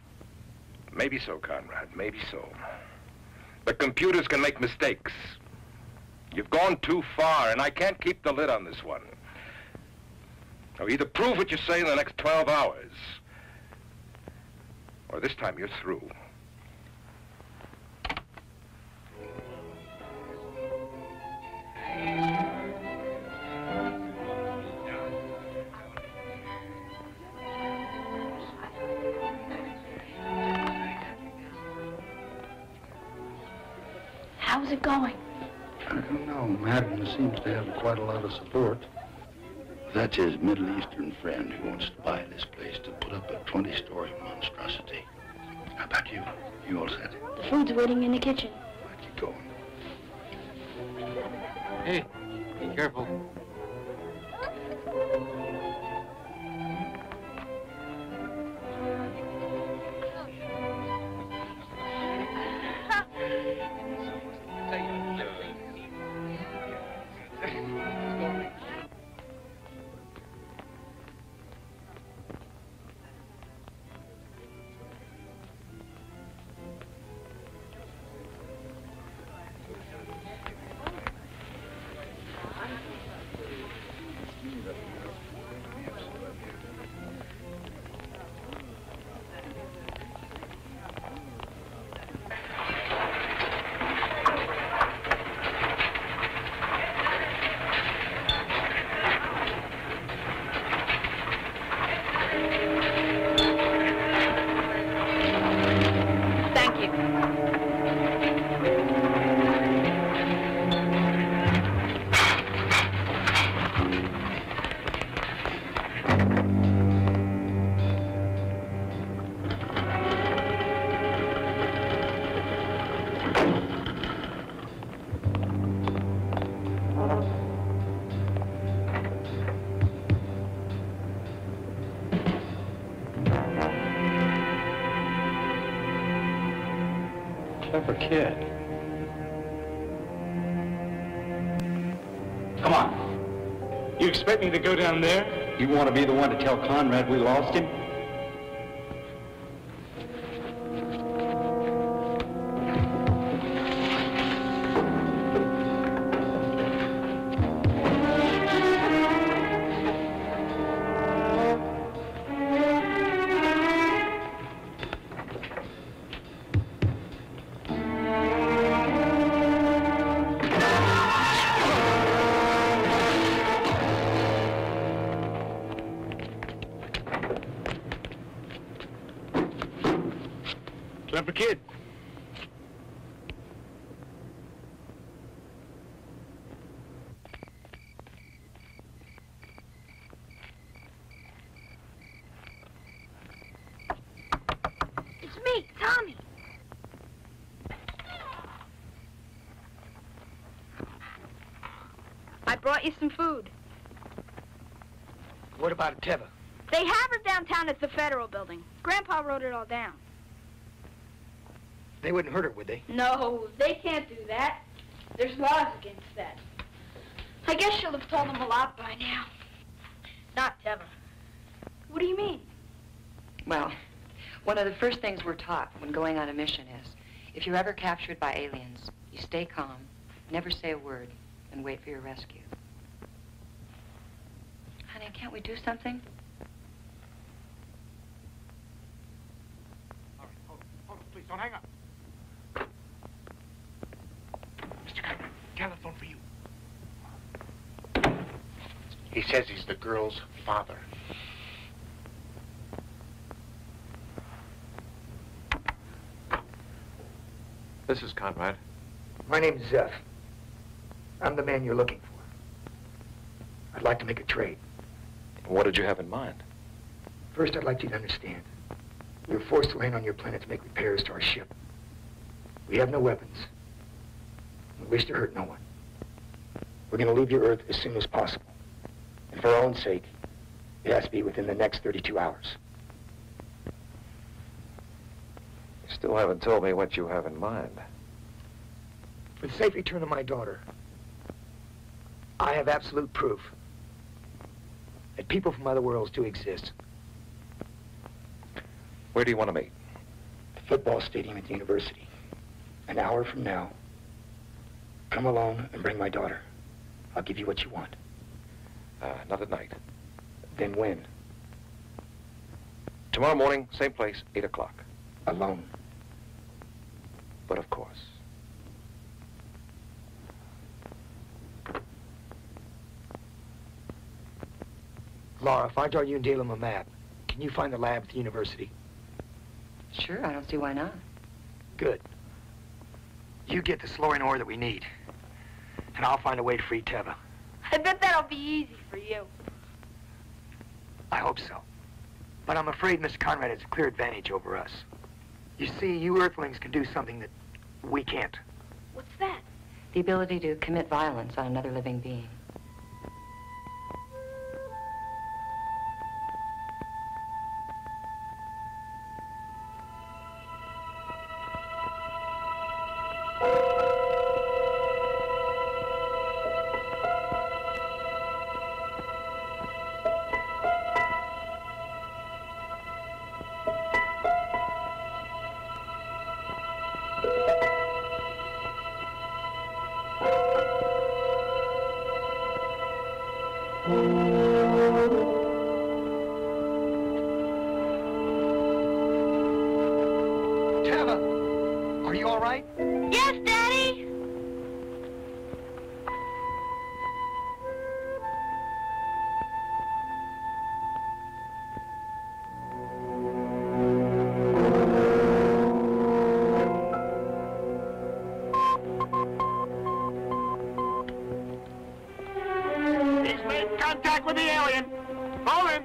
[SPEAKER 3] Maybe so, Conrad, maybe so. But computers can make mistakes. You've gone too far, and I can't keep the lid on this one. Now, either prove what you say in the next 12 hours, or this time you're through.
[SPEAKER 1] How's it going?
[SPEAKER 2] I don't know. Madden seems to have quite a lot of support. That's his Middle Eastern friend who wants to buy this place to put up a 20-story monstrosity. How about you? You all set?
[SPEAKER 1] The food's waiting in the kitchen.
[SPEAKER 2] Keep going.
[SPEAKER 14] Hey, be careful. Clever kid.
[SPEAKER 4] Come on. You expect me to go down there?
[SPEAKER 18] You want to be the one to tell Conrad we lost him?
[SPEAKER 4] Clever kid.
[SPEAKER 1] It's me, Tommy. I brought you some food.
[SPEAKER 10] What about Teva?
[SPEAKER 1] They have her downtown at the Federal Building. Grandpa wrote it all down.
[SPEAKER 10] They wouldn't hurt her, would they?
[SPEAKER 1] No, they can't do that. There's laws against that. I guess she'll have told them a lot by now. Not Teva. What do you mean?
[SPEAKER 11] Well, one of the first things we're taught when going on a mission is, if you're ever captured by aliens, you stay calm, never say a word, and wait for your rescue. Honey, can't we do something?
[SPEAKER 4] All right, hold on, please, don't hang up. Mr. Conrad, telephone for you. He says he's the girl's father.
[SPEAKER 14] This is Conrad.
[SPEAKER 10] My name's Zeph. I'm the man you're looking for. I'd like to make a trade.
[SPEAKER 14] What did you have in mind?
[SPEAKER 10] First, I'd like you to understand. We were forced to land on your planet to make repairs to our ship. We have no weapons. We wish to hurt no one. We're going to leave your Earth as soon as possible. And for our own sake, it has to be within the next 32 hours.
[SPEAKER 14] You still haven't told me what you have in mind.
[SPEAKER 10] For the safe return of my daughter, I have absolute proof that people from other worlds do exist.
[SPEAKER 14] Where do you want to meet?
[SPEAKER 10] The football stadium at the university. An hour from now, come alone and bring my daughter. I'll give you what you want.
[SPEAKER 14] Not at night.
[SPEAKER 10] Then when?
[SPEAKER 14] Tomorrow morning, same place, 8 o'clock.
[SPEAKER 10] Alone.
[SPEAKER 14] But of course.
[SPEAKER 10] Laura, if I draw you and Dalem a map, can you find the lab at the university?
[SPEAKER 11] Sure, I don't see why not.
[SPEAKER 10] Good. You get the slurring ore that we need, and I'll find a way to free Teva.
[SPEAKER 1] I bet that'll be easy for you.
[SPEAKER 10] I hope so. But I'm afraid Mr. Conrad has a clear advantage over us. You see, you Earthlings can do something that we can't.
[SPEAKER 1] What's that?
[SPEAKER 11] The ability to commit violence on another living being.
[SPEAKER 10] Teva, are you all right?
[SPEAKER 1] Yes, Daddy!
[SPEAKER 4] He's made contact with the alien. Hold him.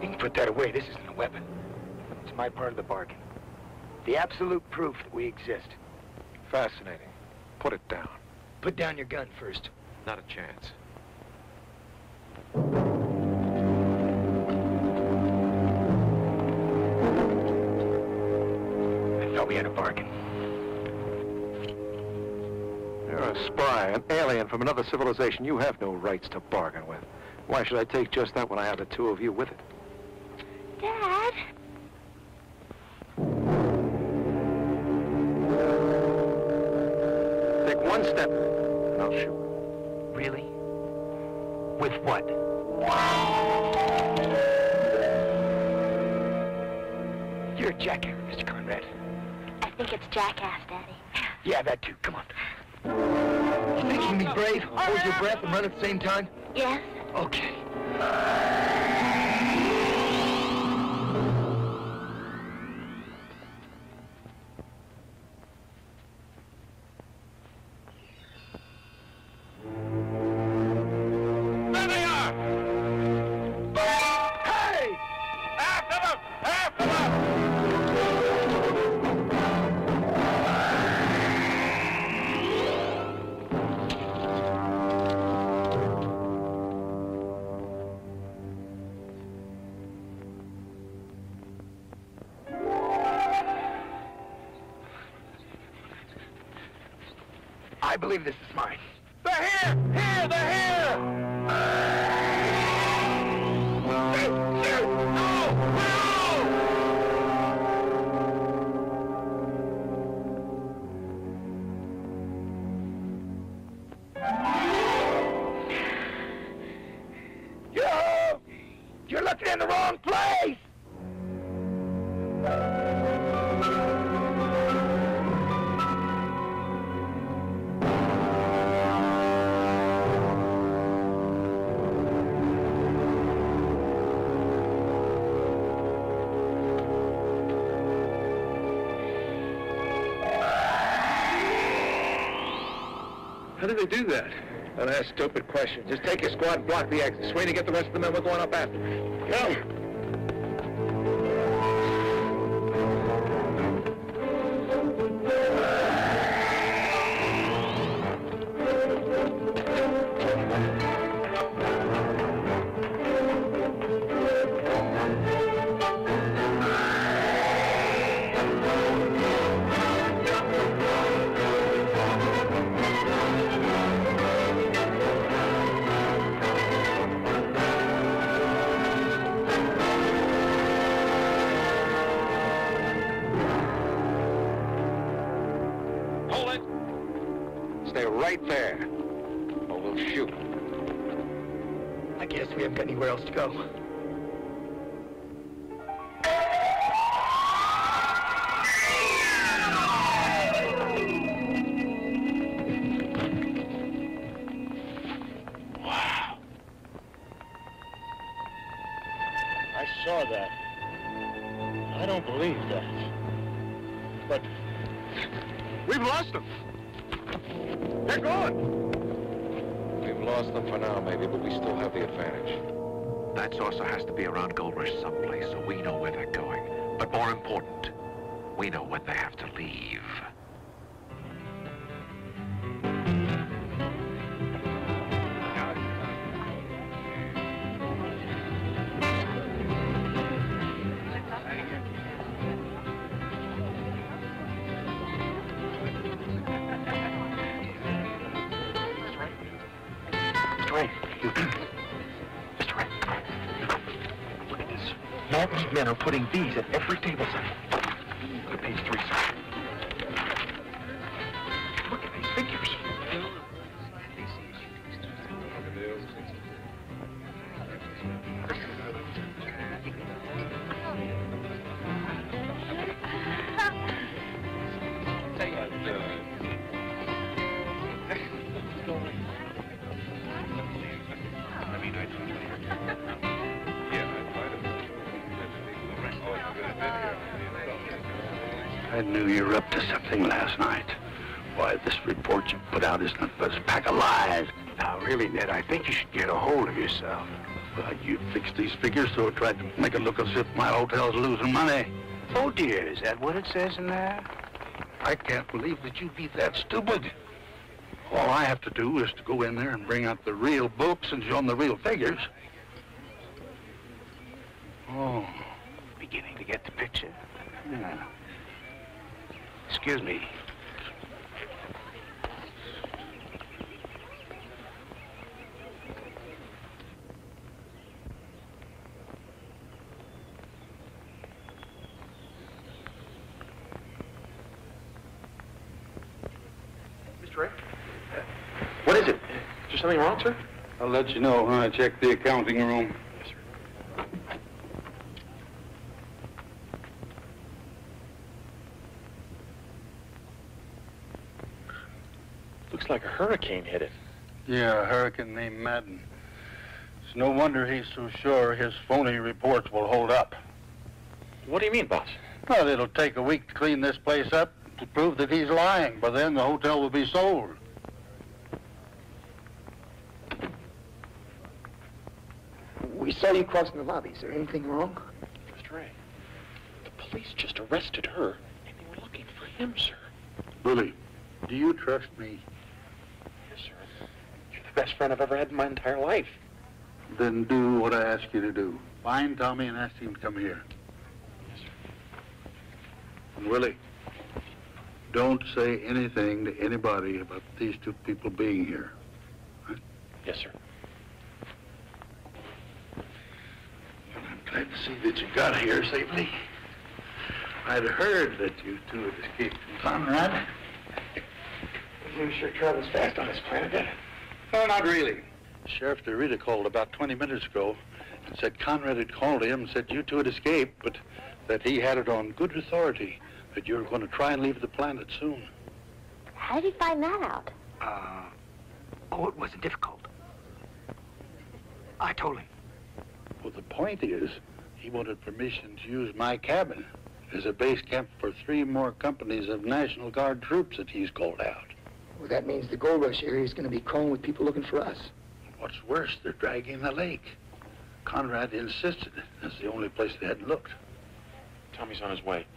[SPEAKER 10] You can put that away. This isn't a weapon. It's my part of the bargain. The absolute proof that we exist.
[SPEAKER 14] Fascinating. Put it down.
[SPEAKER 10] Put down your gun first.
[SPEAKER 14] Not a chance.
[SPEAKER 10] thought we had a bargain.
[SPEAKER 14] You're a spy, an alien from another civilization. You have no rights to bargain with. Why should I take just that when I have the two of you with it?
[SPEAKER 8] Dad?
[SPEAKER 14] Take one step, and I'll shoot.
[SPEAKER 10] Really? With what? You're a jackass, Mr. Conrad.
[SPEAKER 1] I think it's jackass, Daddy.
[SPEAKER 10] Yeah, that too. Come on. You think you can be brave, hold your breath, and run at the same time?
[SPEAKER 1] Yes.
[SPEAKER 10] Okay.
[SPEAKER 9] There they are! Hey! After them! After them!
[SPEAKER 10] I believe this is mine.
[SPEAKER 9] They're here! Here! They're here! Shoot! Shoot! No!
[SPEAKER 10] Yo! You're looking in the wrong place!
[SPEAKER 14] How did they do that? Don't ask stupid questions. Just take your squad and block the exit. Swing to get the rest of the men. We're going up after. Go! Stay right there, or we'll shoot.
[SPEAKER 10] I guess we haven't got anywhere else to go.
[SPEAKER 2] Wow. I saw that. I don't believe that. But
[SPEAKER 14] we've lost them. They're gone. We've lost them for now, maybe, but we still have the advantage.
[SPEAKER 12] That saucer has to be around Gold Rush someplace, so we know where they're going. But more important, we know when they have to leave.
[SPEAKER 10] These men are putting these at every table set. Look at page 3, sir. Look at these figures.
[SPEAKER 2] I knew you were up to something last night. Why, this report you put out is nothing but a pack of lies.
[SPEAKER 10] Now, really, Ned, I think you should get a hold of yourself.
[SPEAKER 2] Well, you fixed these figures so it tried to make it look as if my hotel's losing money.
[SPEAKER 10] Oh, dear, is that what it says in there?
[SPEAKER 2] I can't believe that you'd be that stupid. All I have to do is to go in there and bring out the real books and show them the real figures. Oh.
[SPEAKER 10] Beginning to get the picture.
[SPEAKER 2] Yeah.
[SPEAKER 19] Excuse me.
[SPEAKER 5] Mr. Ray? What is it? Is there something wrong, sir?
[SPEAKER 2] I'll let you know when I check the accounting room.
[SPEAKER 5] Yes, sir. Looks like a hurricane hit it.
[SPEAKER 2] Yeah, a hurricane named Madden. It's no wonder he's so sure his phony reports will hold up.
[SPEAKER 5] What do you mean, boss?
[SPEAKER 2] Well, it'll take a week to clean this place up to prove that he's lying. By then, the hotel will be sold.
[SPEAKER 10] We saw you crossing the lobby. Is there anything wrong?
[SPEAKER 5] Mr. Ray, the police just arrested her, and they were looking for him, sir.
[SPEAKER 2] Willie, do you trust me?
[SPEAKER 5] Yes, sir. You're the best friend I've ever had in my entire life.
[SPEAKER 2] Then do what I ask you to do. Find Tommy and ask him to come here.
[SPEAKER 5] Yes, sir.
[SPEAKER 2] And Willie, don't say anything to anybody about these two people being here. Right?
[SPEAKER 5] Yes, sir.
[SPEAKER 2] Glad to see that you got here safely. I'd heard that you two had escaped from Conrad.
[SPEAKER 10] You sure travels fast on this planet, doesn't it?
[SPEAKER 2] No, not really. Sheriff DeRita called about 20 minutes ago and said Conrad had called him and said you two had escaped, but that he had it on good authority that you were going to try and leave the planet soon.
[SPEAKER 15] How did he find that out?
[SPEAKER 10] Oh, it wasn't difficult. I told him.
[SPEAKER 2] Well, the point is, he wanted permission to use my cabin as a base camp for 3 more companies of National Guard troops that he's called out.
[SPEAKER 10] Well, that means the gold rush area is going to be crawling with people looking for us.
[SPEAKER 2] What's worse, they're dragging the lake. Conrad insisted that's the only place they hadn't looked.
[SPEAKER 5] Tommy's on his way.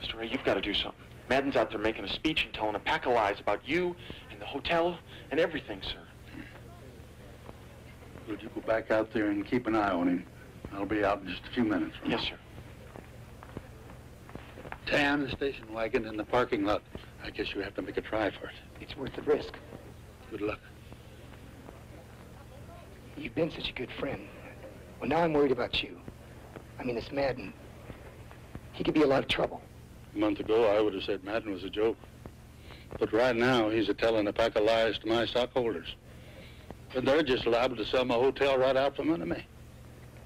[SPEAKER 5] Mr. Ray, you've got to do something. Madden's out there making a speech and telling a pack of lies about you and the hotel and everything, sir.
[SPEAKER 2] Would you go back out there and keep an eye on him? I'll be out in just a few minutes.
[SPEAKER 5] Yes, sir.
[SPEAKER 2] Tan, the station wagon in the parking lot. I guess you have to make a try for it.
[SPEAKER 10] It's worth the risk.
[SPEAKER 2] Good luck.
[SPEAKER 10] You've been such a good friend. Well, now I'm worried about you. I mean, this Madden, he could be a lot of trouble.
[SPEAKER 2] A month ago, I would have said Madden was a joke. But right now, he's telling a pack of lies to my stockholders. And they're just liable to sell my hotel right out from under me.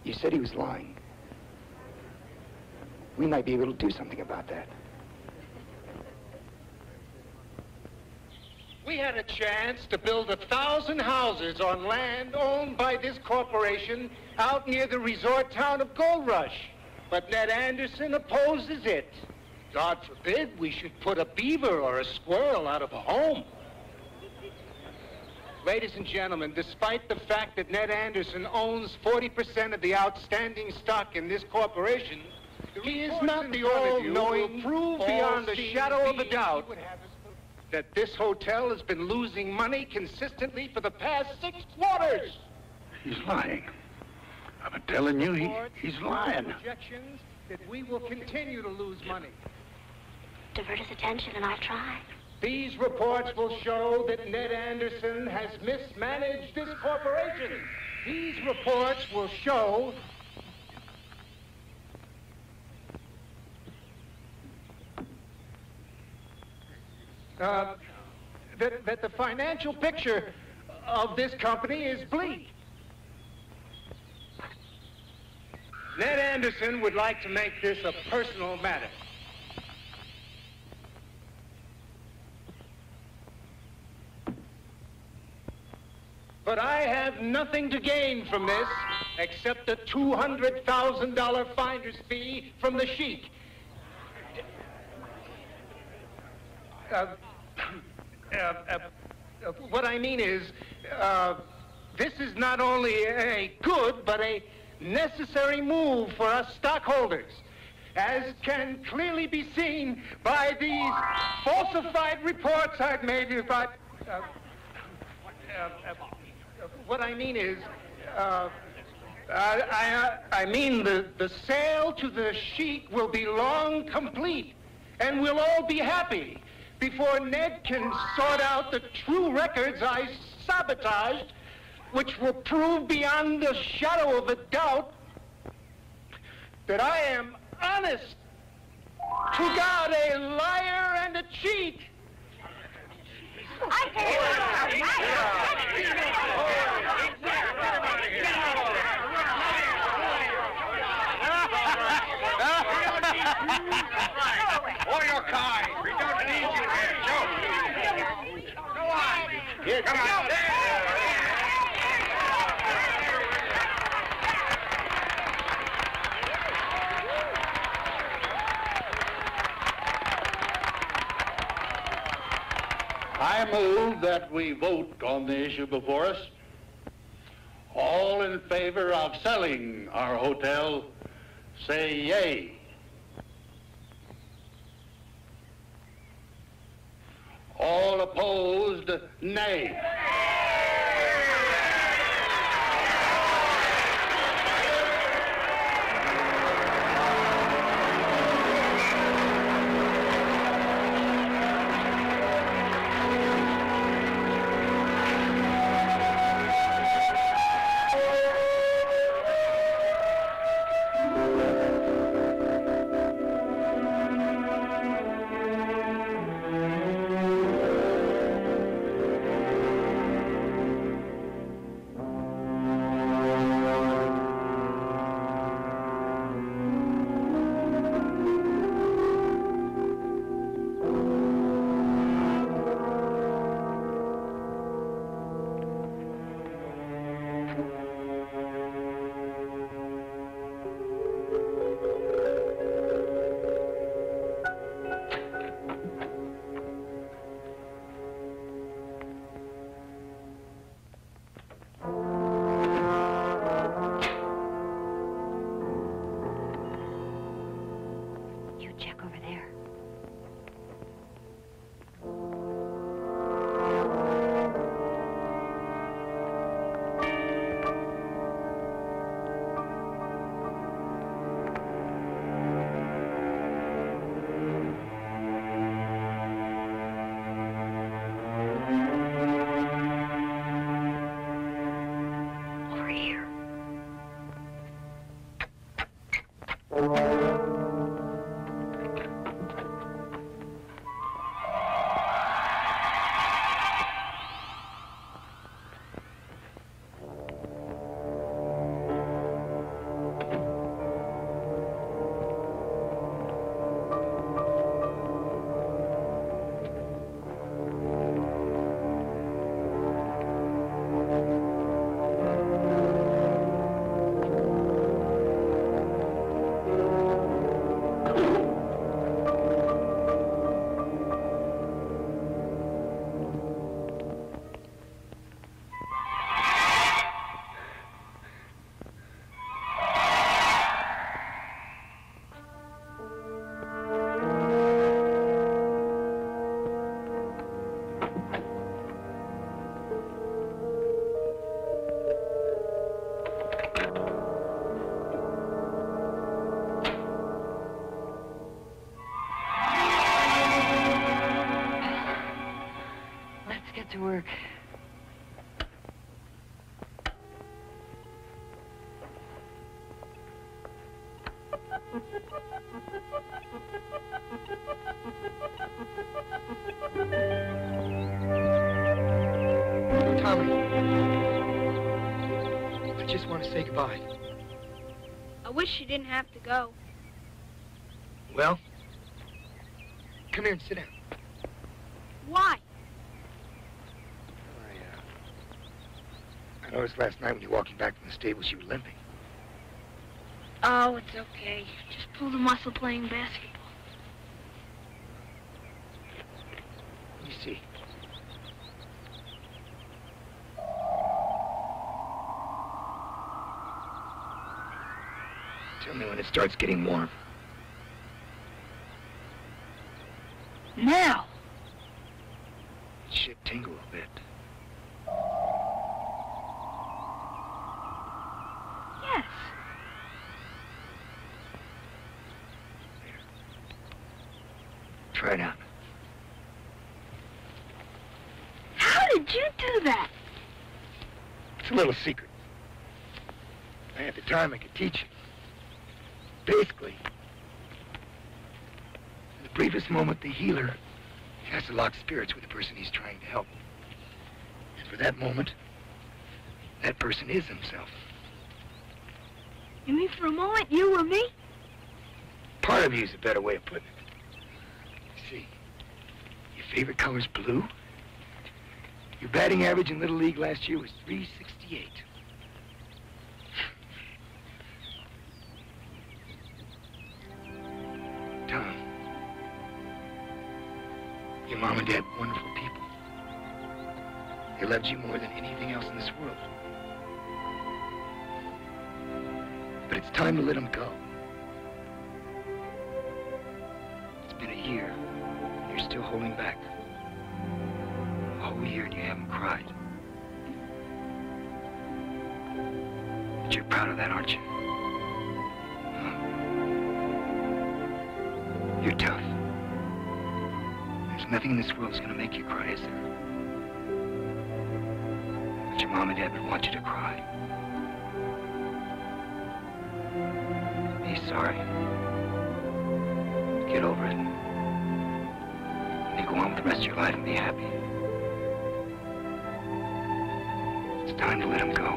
[SPEAKER 10] You said he was lying. We might be able to do something about that.
[SPEAKER 20] We had a chance to build 1,000 houses on land owned by this corporation out near the resort town of Gold Rush. But Ned Anderson opposes it. God forbid we should put a beaver or a squirrel out of a home. Ladies and gentlemen, despite the fact that Ned Anderson owns 40% of the outstanding stock in this corporation, he is not the all-knowing, prove beyond a shadow of a doubt that this hotel has been losing money consistently for the past 6 quarters.
[SPEAKER 2] He's lying. I've been telling you, he's lying.
[SPEAKER 20] Projections that we will continue to lose money.
[SPEAKER 15] Divert his attention and I'll try.
[SPEAKER 20] These reports will show that Ned Anderson has mismanaged this corporation. These reports will show that the financial picture of this company is bleak. Ned Anderson would like to make this a personal matter. But I have nothing to gain from this except a $200,000 finder's fee from the sheik. What I mean is, this is not only a good, but a necessary move for us stockholders, as can clearly be seen by these falsified reports I've made about... what I mean is, I mean the sale to the sheik will be long complete, and we'll all be happy before Ned can sort out the true records I sabotaged, which will prove beyond the shadow of a doubt that I am honest, to God, a liar and a cheat.
[SPEAKER 9] Or your kind. We don't need you here, Joe. Go on. Here, come on.
[SPEAKER 2] I move that we vote on the issue before us. All in favor of selling our hotel, say yay. All opposed, nay.
[SPEAKER 11] To work.
[SPEAKER 10] Tommy, I just want to say goodbye.
[SPEAKER 1] I wish you didn't have to go.
[SPEAKER 10] Well, come here and sit down.
[SPEAKER 1] Why?
[SPEAKER 10] I noticed last night when you were walking back from the stables, you were limping.
[SPEAKER 1] Oh, it's okay. Just pulled a muscle playing basketball.
[SPEAKER 10] Let me see. Tell me when it starts getting warm.
[SPEAKER 1] Now.
[SPEAKER 10] It should tingle a bit.
[SPEAKER 1] Yes.
[SPEAKER 10] try it out.
[SPEAKER 1] How did you do that?
[SPEAKER 10] It's a little secret. If I had the time, I could teach you. Basically, in the briefest moment, the healer has to lock spirits with the person he's trying to help. And for that moment, that person is himself.
[SPEAKER 1] You mean for a moment you were me?
[SPEAKER 10] Part of you is a better way of putting it. See, your favorite color's blue. Your batting average in Little League last year was .368. Tom, your mom and dad were wonderful people. They loved you more than anything else in this world. But it's time to let them go. It's been a year, and you're still holding back. A whole year and you haven't cried. But you're proud of that, aren't you? Huh? You're tough. There's nothing in this world that's gonna make you cry, is there? But your mom and dad would want you to cry. Be sorry. Get over it. And then go on with the rest of your life and be happy. It's time to let him go.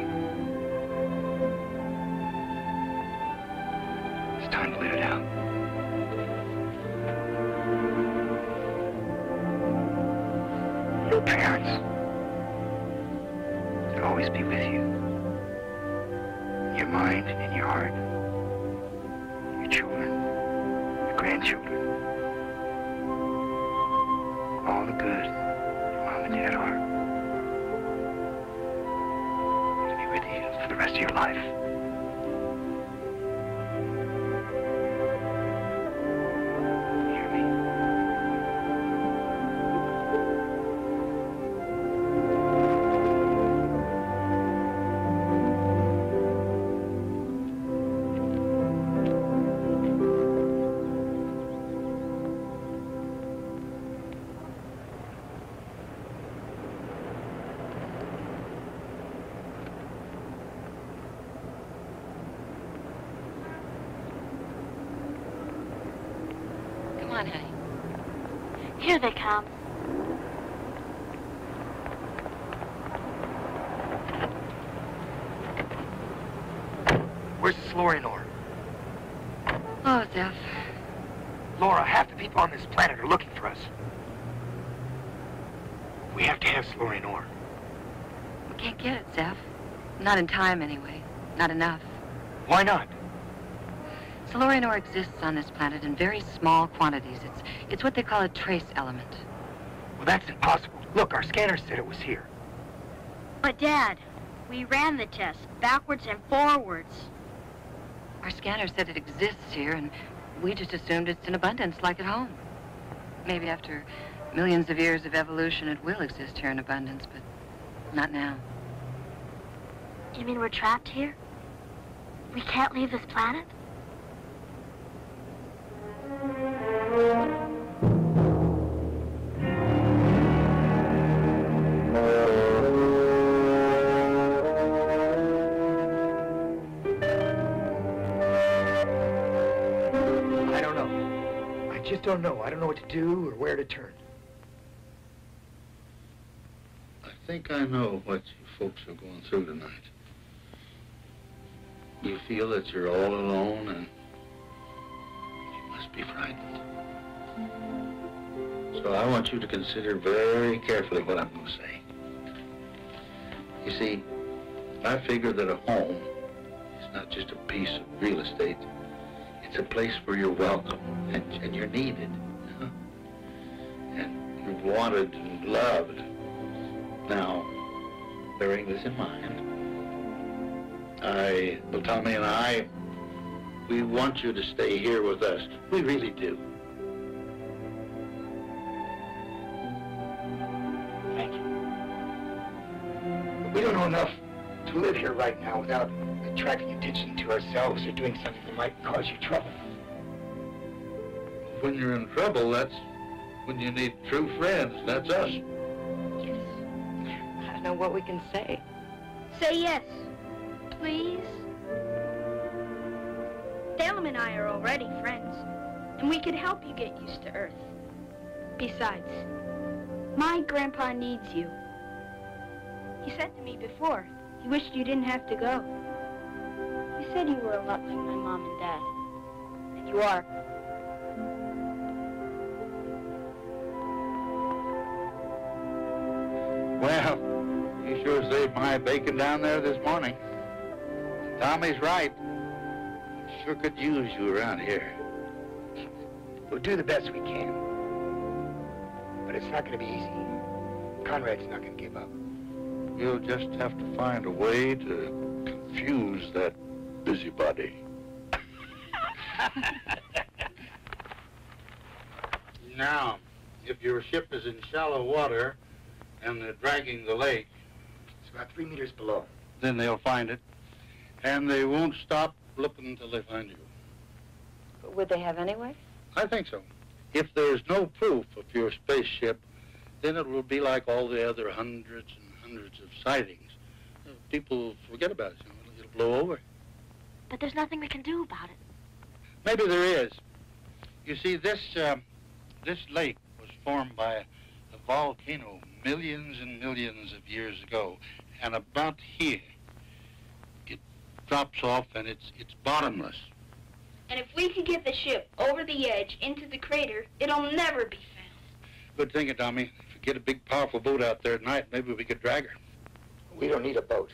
[SPEAKER 10] It's time to let it out. Your parents will always be with you. Your mind and your heart. Your children. Your grandchildren. All the good your mom and dad are. For the rest of your life. Hear me?
[SPEAKER 11] Come on, honey.
[SPEAKER 1] Here they come.
[SPEAKER 10] Where's the Slorianor?
[SPEAKER 11] Oh, Zeph.
[SPEAKER 10] Laura, half the people on this planet are looking for us. We have to have Slorianor.
[SPEAKER 11] We can't get it, Zeph. Not in time, anyway. Not enough.
[SPEAKER 10] Why not?
[SPEAKER 11] Slorianor exists on this planet in very small quantities. It's what they call a trace element.
[SPEAKER 10] Well, that's impossible. Look, our scanner said it was here.
[SPEAKER 1] But, Dad, we ran the test, backwards and forwards.
[SPEAKER 11] Our scanner said it exists here, and we just assumed it's in abundance, like at home. Maybe after millions of years of evolution, it will exist here in abundance, but not now.
[SPEAKER 1] You mean we're trapped here? We can't leave this planet?
[SPEAKER 10] I don't know. I just don't know. I don't know what to do or where to turn.
[SPEAKER 2] I think I know what you folks are going through tonight. You feel that you're all alone and you must be frightened. So I want you to consider very carefully what I'm going to say. You see, I figure that a home is not just a piece of real estate. It's a place where you're welcome and you're needed. Huh? And you're wanted and loved. Now, bearing this in mind, Tommy and I, we want you to stay here with us. We really do.
[SPEAKER 10] Thank you. But we don't know enough to live here right now without attracting attention to ourselves or doing something that might cause you trouble.
[SPEAKER 2] When you're in trouble, that's When you need true friends, that's us.
[SPEAKER 11] Yes. I don't know what we can say.
[SPEAKER 1] Say yes, please. Salem and I are already friends, and we could help you get used to Earth. Besides, my grandpa needs you. He said to me before, he wished you didn't have to go. You said you were a lot like my mom and dad, and you are.
[SPEAKER 2] Well, you sure saved my bacon down there this morning. Tommy's right. Sure could use you around here.
[SPEAKER 10] We'll do the best we can. But it's not going to be easy. Conrad's not going to give up.
[SPEAKER 2] We'll just have to find a way to confuse that busybody. Now, if your ship is in shallow water and they're dragging the lake,
[SPEAKER 10] it's about 3 meters below.
[SPEAKER 2] Then they'll find it, and they won't stop looking until they find you.
[SPEAKER 11] But would they have anyway?
[SPEAKER 2] I think so. If there's no proof of your spaceship, then it will be like all the other hundreds and hundreds of sightings. People forget about it. It'll blow over.
[SPEAKER 15] But there's nothing we can do about it.
[SPEAKER 2] Maybe there is. You see, this lake was formed by a volcano millions and millions of years ago, and about here, it drops off and it's bottomless.
[SPEAKER 1] And if we could get the ship over the edge into the crater, it'll never be found.
[SPEAKER 2] Good thinking, Tommy. If we get a big, powerful boat out there at night, maybe we could drag her.
[SPEAKER 10] We don't need a boat.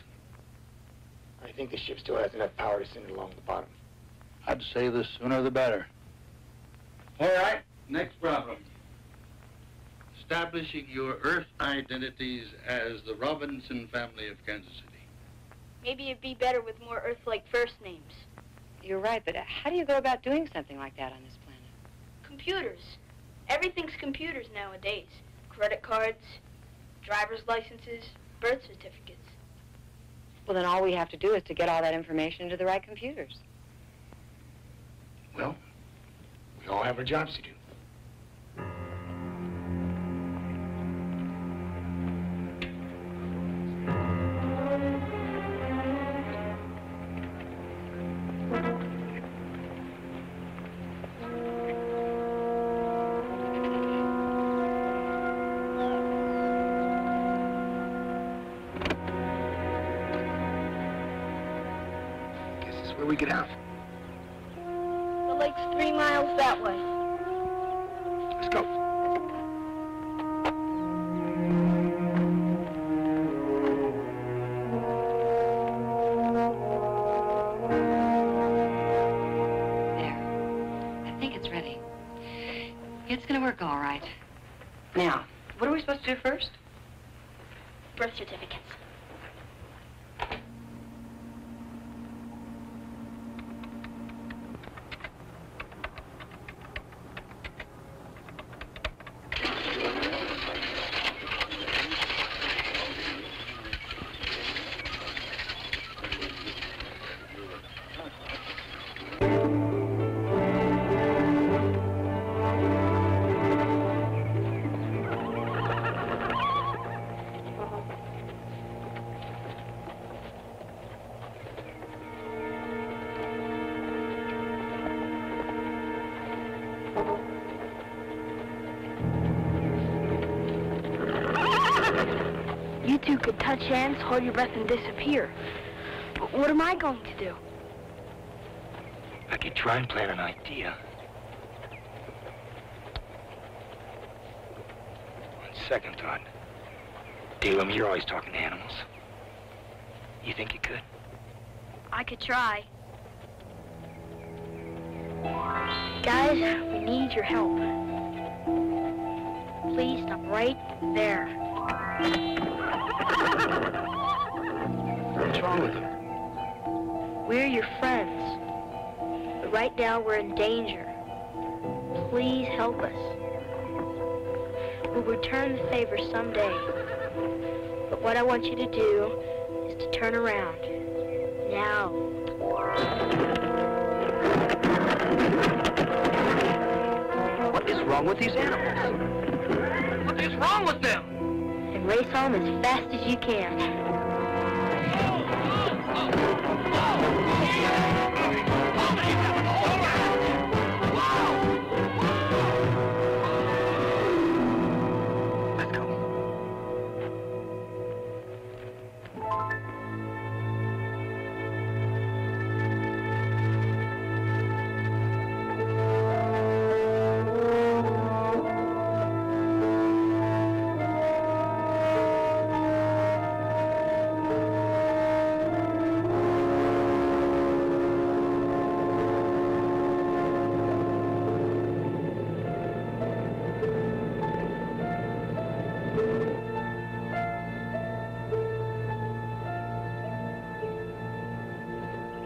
[SPEAKER 10] I think the ship still has enough power to send it along the bottom.
[SPEAKER 2] I'd say the sooner the better. All right, next problem. Establishing your Earth identities as the Robinson family of Kansas City.
[SPEAKER 1] Maybe it'd be better with more Earth-like first names.
[SPEAKER 11] You're right, but how do you go about doing something like that on this planet?
[SPEAKER 1] Computers. Everything's computers nowadays. Credit cards, driver's licenses, birth certificates.
[SPEAKER 11] Well, then all we have to do is to get all that information into the right computers.
[SPEAKER 10] Well, we all have our jobs to do. Where we get out?
[SPEAKER 1] The lake's 3 miles that way.
[SPEAKER 10] Let's go.
[SPEAKER 11] There. I think it's ready. It's gonna work all right. Now, what are we supposed to do first?
[SPEAKER 1] Birth certificates. You two could touch hands, hold your breath, and disappear. But what am I going to do?
[SPEAKER 10] I could try and plan an idea. On second thought, Dalem, you're always talking to animals. You think you could?
[SPEAKER 1] I could try. Guys, we need your help. Please stop right there.
[SPEAKER 10] What's wrong with you?
[SPEAKER 1] We're your friends. But right now we're in danger. Please help us. We'll return the favor someday. But what I want you to do is to turn around. Now.
[SPEAKER 10] What is wrong with these animals?
[SPEAKER 8] What is wrong with them?
[SPEAKER 15] And race home as fast as you can.
[SPEAKER 10] Let's go.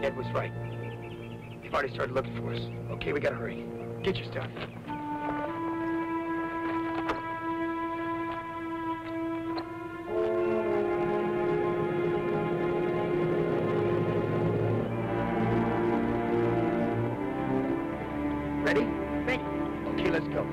[SPEAKER 10] Ed was right. They've already started looking for us. Okay, we gotta hurry. Get your stuff. Ready? Ready. Okay, let's go.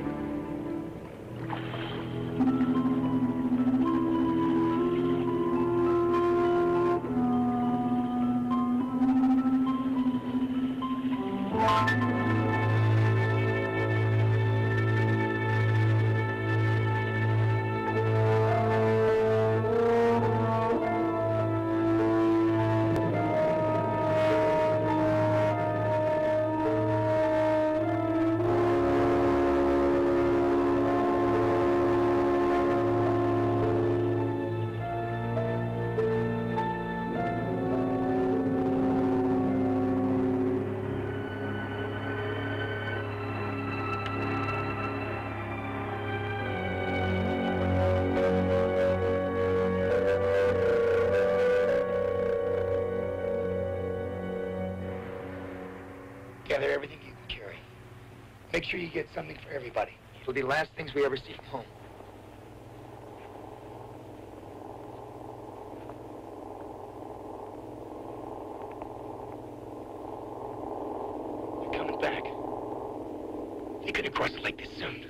[SPEAKER 10] Gather everything you can carry. Make sure you get something for everybody. It'll be the last things we ever see from home. They're coming back. They couldn't cross the lake this soon.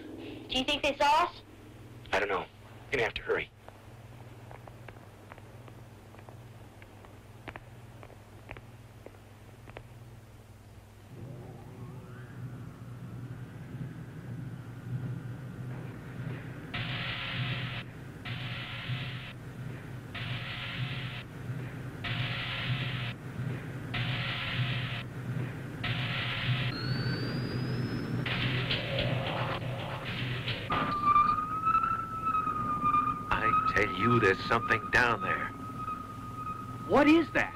[SPEAKER 15] Do you think they saw us?
[SPEAKER 10] I don't know. We're gonna have to hurry.
[SPEAKER 12] Tell you there's something down there.
[SPEAKER 20] What is that?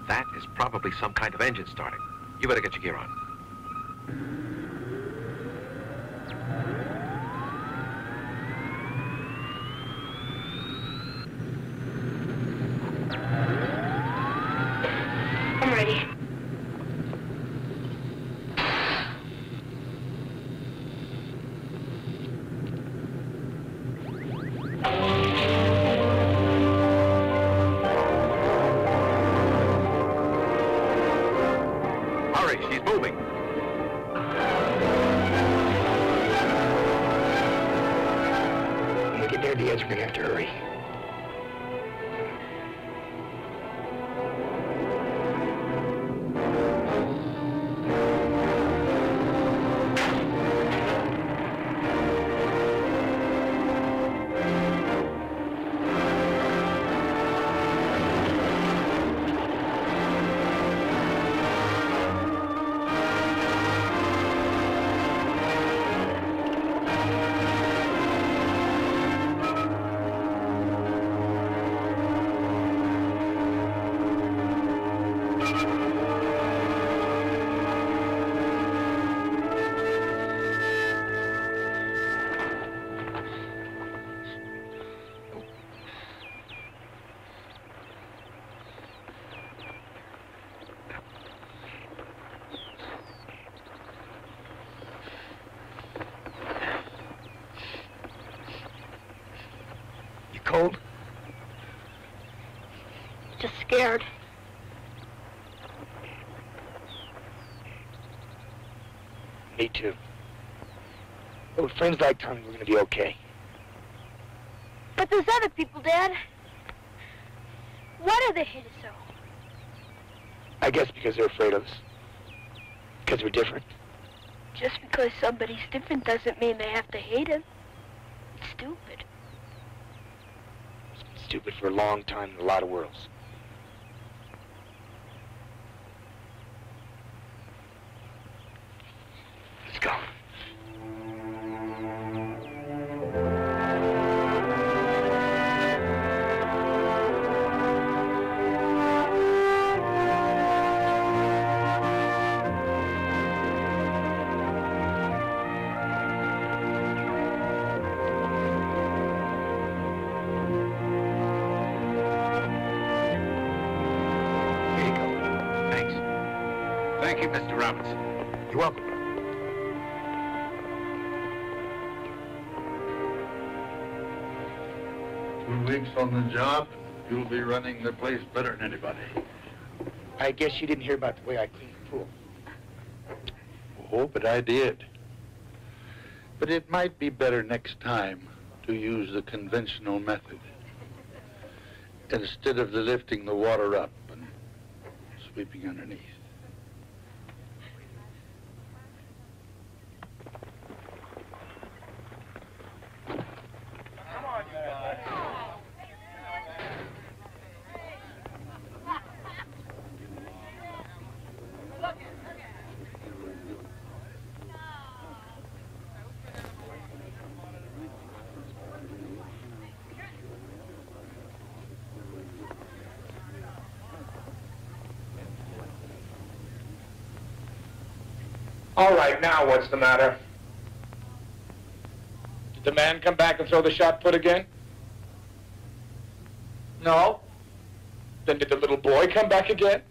[SPEAKER 12] That is probably some kind of engine starting. You better get your gear on.
[SPEAKER 15] I'm ready.
[SPEAKER 12] She's moving.
[SPEAKER 10] When we get near the edge, we're gonna have to hurry. Cold?
[SPEAKER 15] Just scared.
[SPEAKER 10] Me too. But with friends like Tommy, we're gonna be okay.
[SPEAKER 15] But there's other people, Dad. Why do they hate us so?
[SPEAKER 10] I guess because they're afraid of us. Because we're different.
[SPEAKER 1] Just because somebody's different doesn't mean they have to hate him. It's stupid.
[SPEAKER 10] It's been stupid for a long time in a lot of worlds. Let's go.
[SPEAKER 2] Thank you, Mr. Robinson.
[SPEAKER 10] You're welcome.
[SPEAKER 2] Two weeks on the job, you'll be running the place better than anybody.
[SPEAKER 10] I guess you didn't hear about the way I cleaned the pool.
[SPEAKER 2] Oh, but I did. But it might be better next time to use the conventional method. Instead of lifting the water up and sweeping underneath.
[SPEAKER 9] All right, now what's the matter? Did the man come back and throw the shot put again? No? Then did the little boy come back again?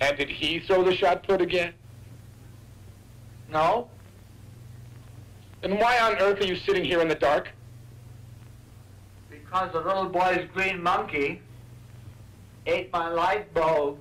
[SPEAKER 9] And did he throw the shot put again? No? Then why on earth are you sitting here in the dark?
[SPEAKER 16] Because the little boy's green monkey ate my light bulb.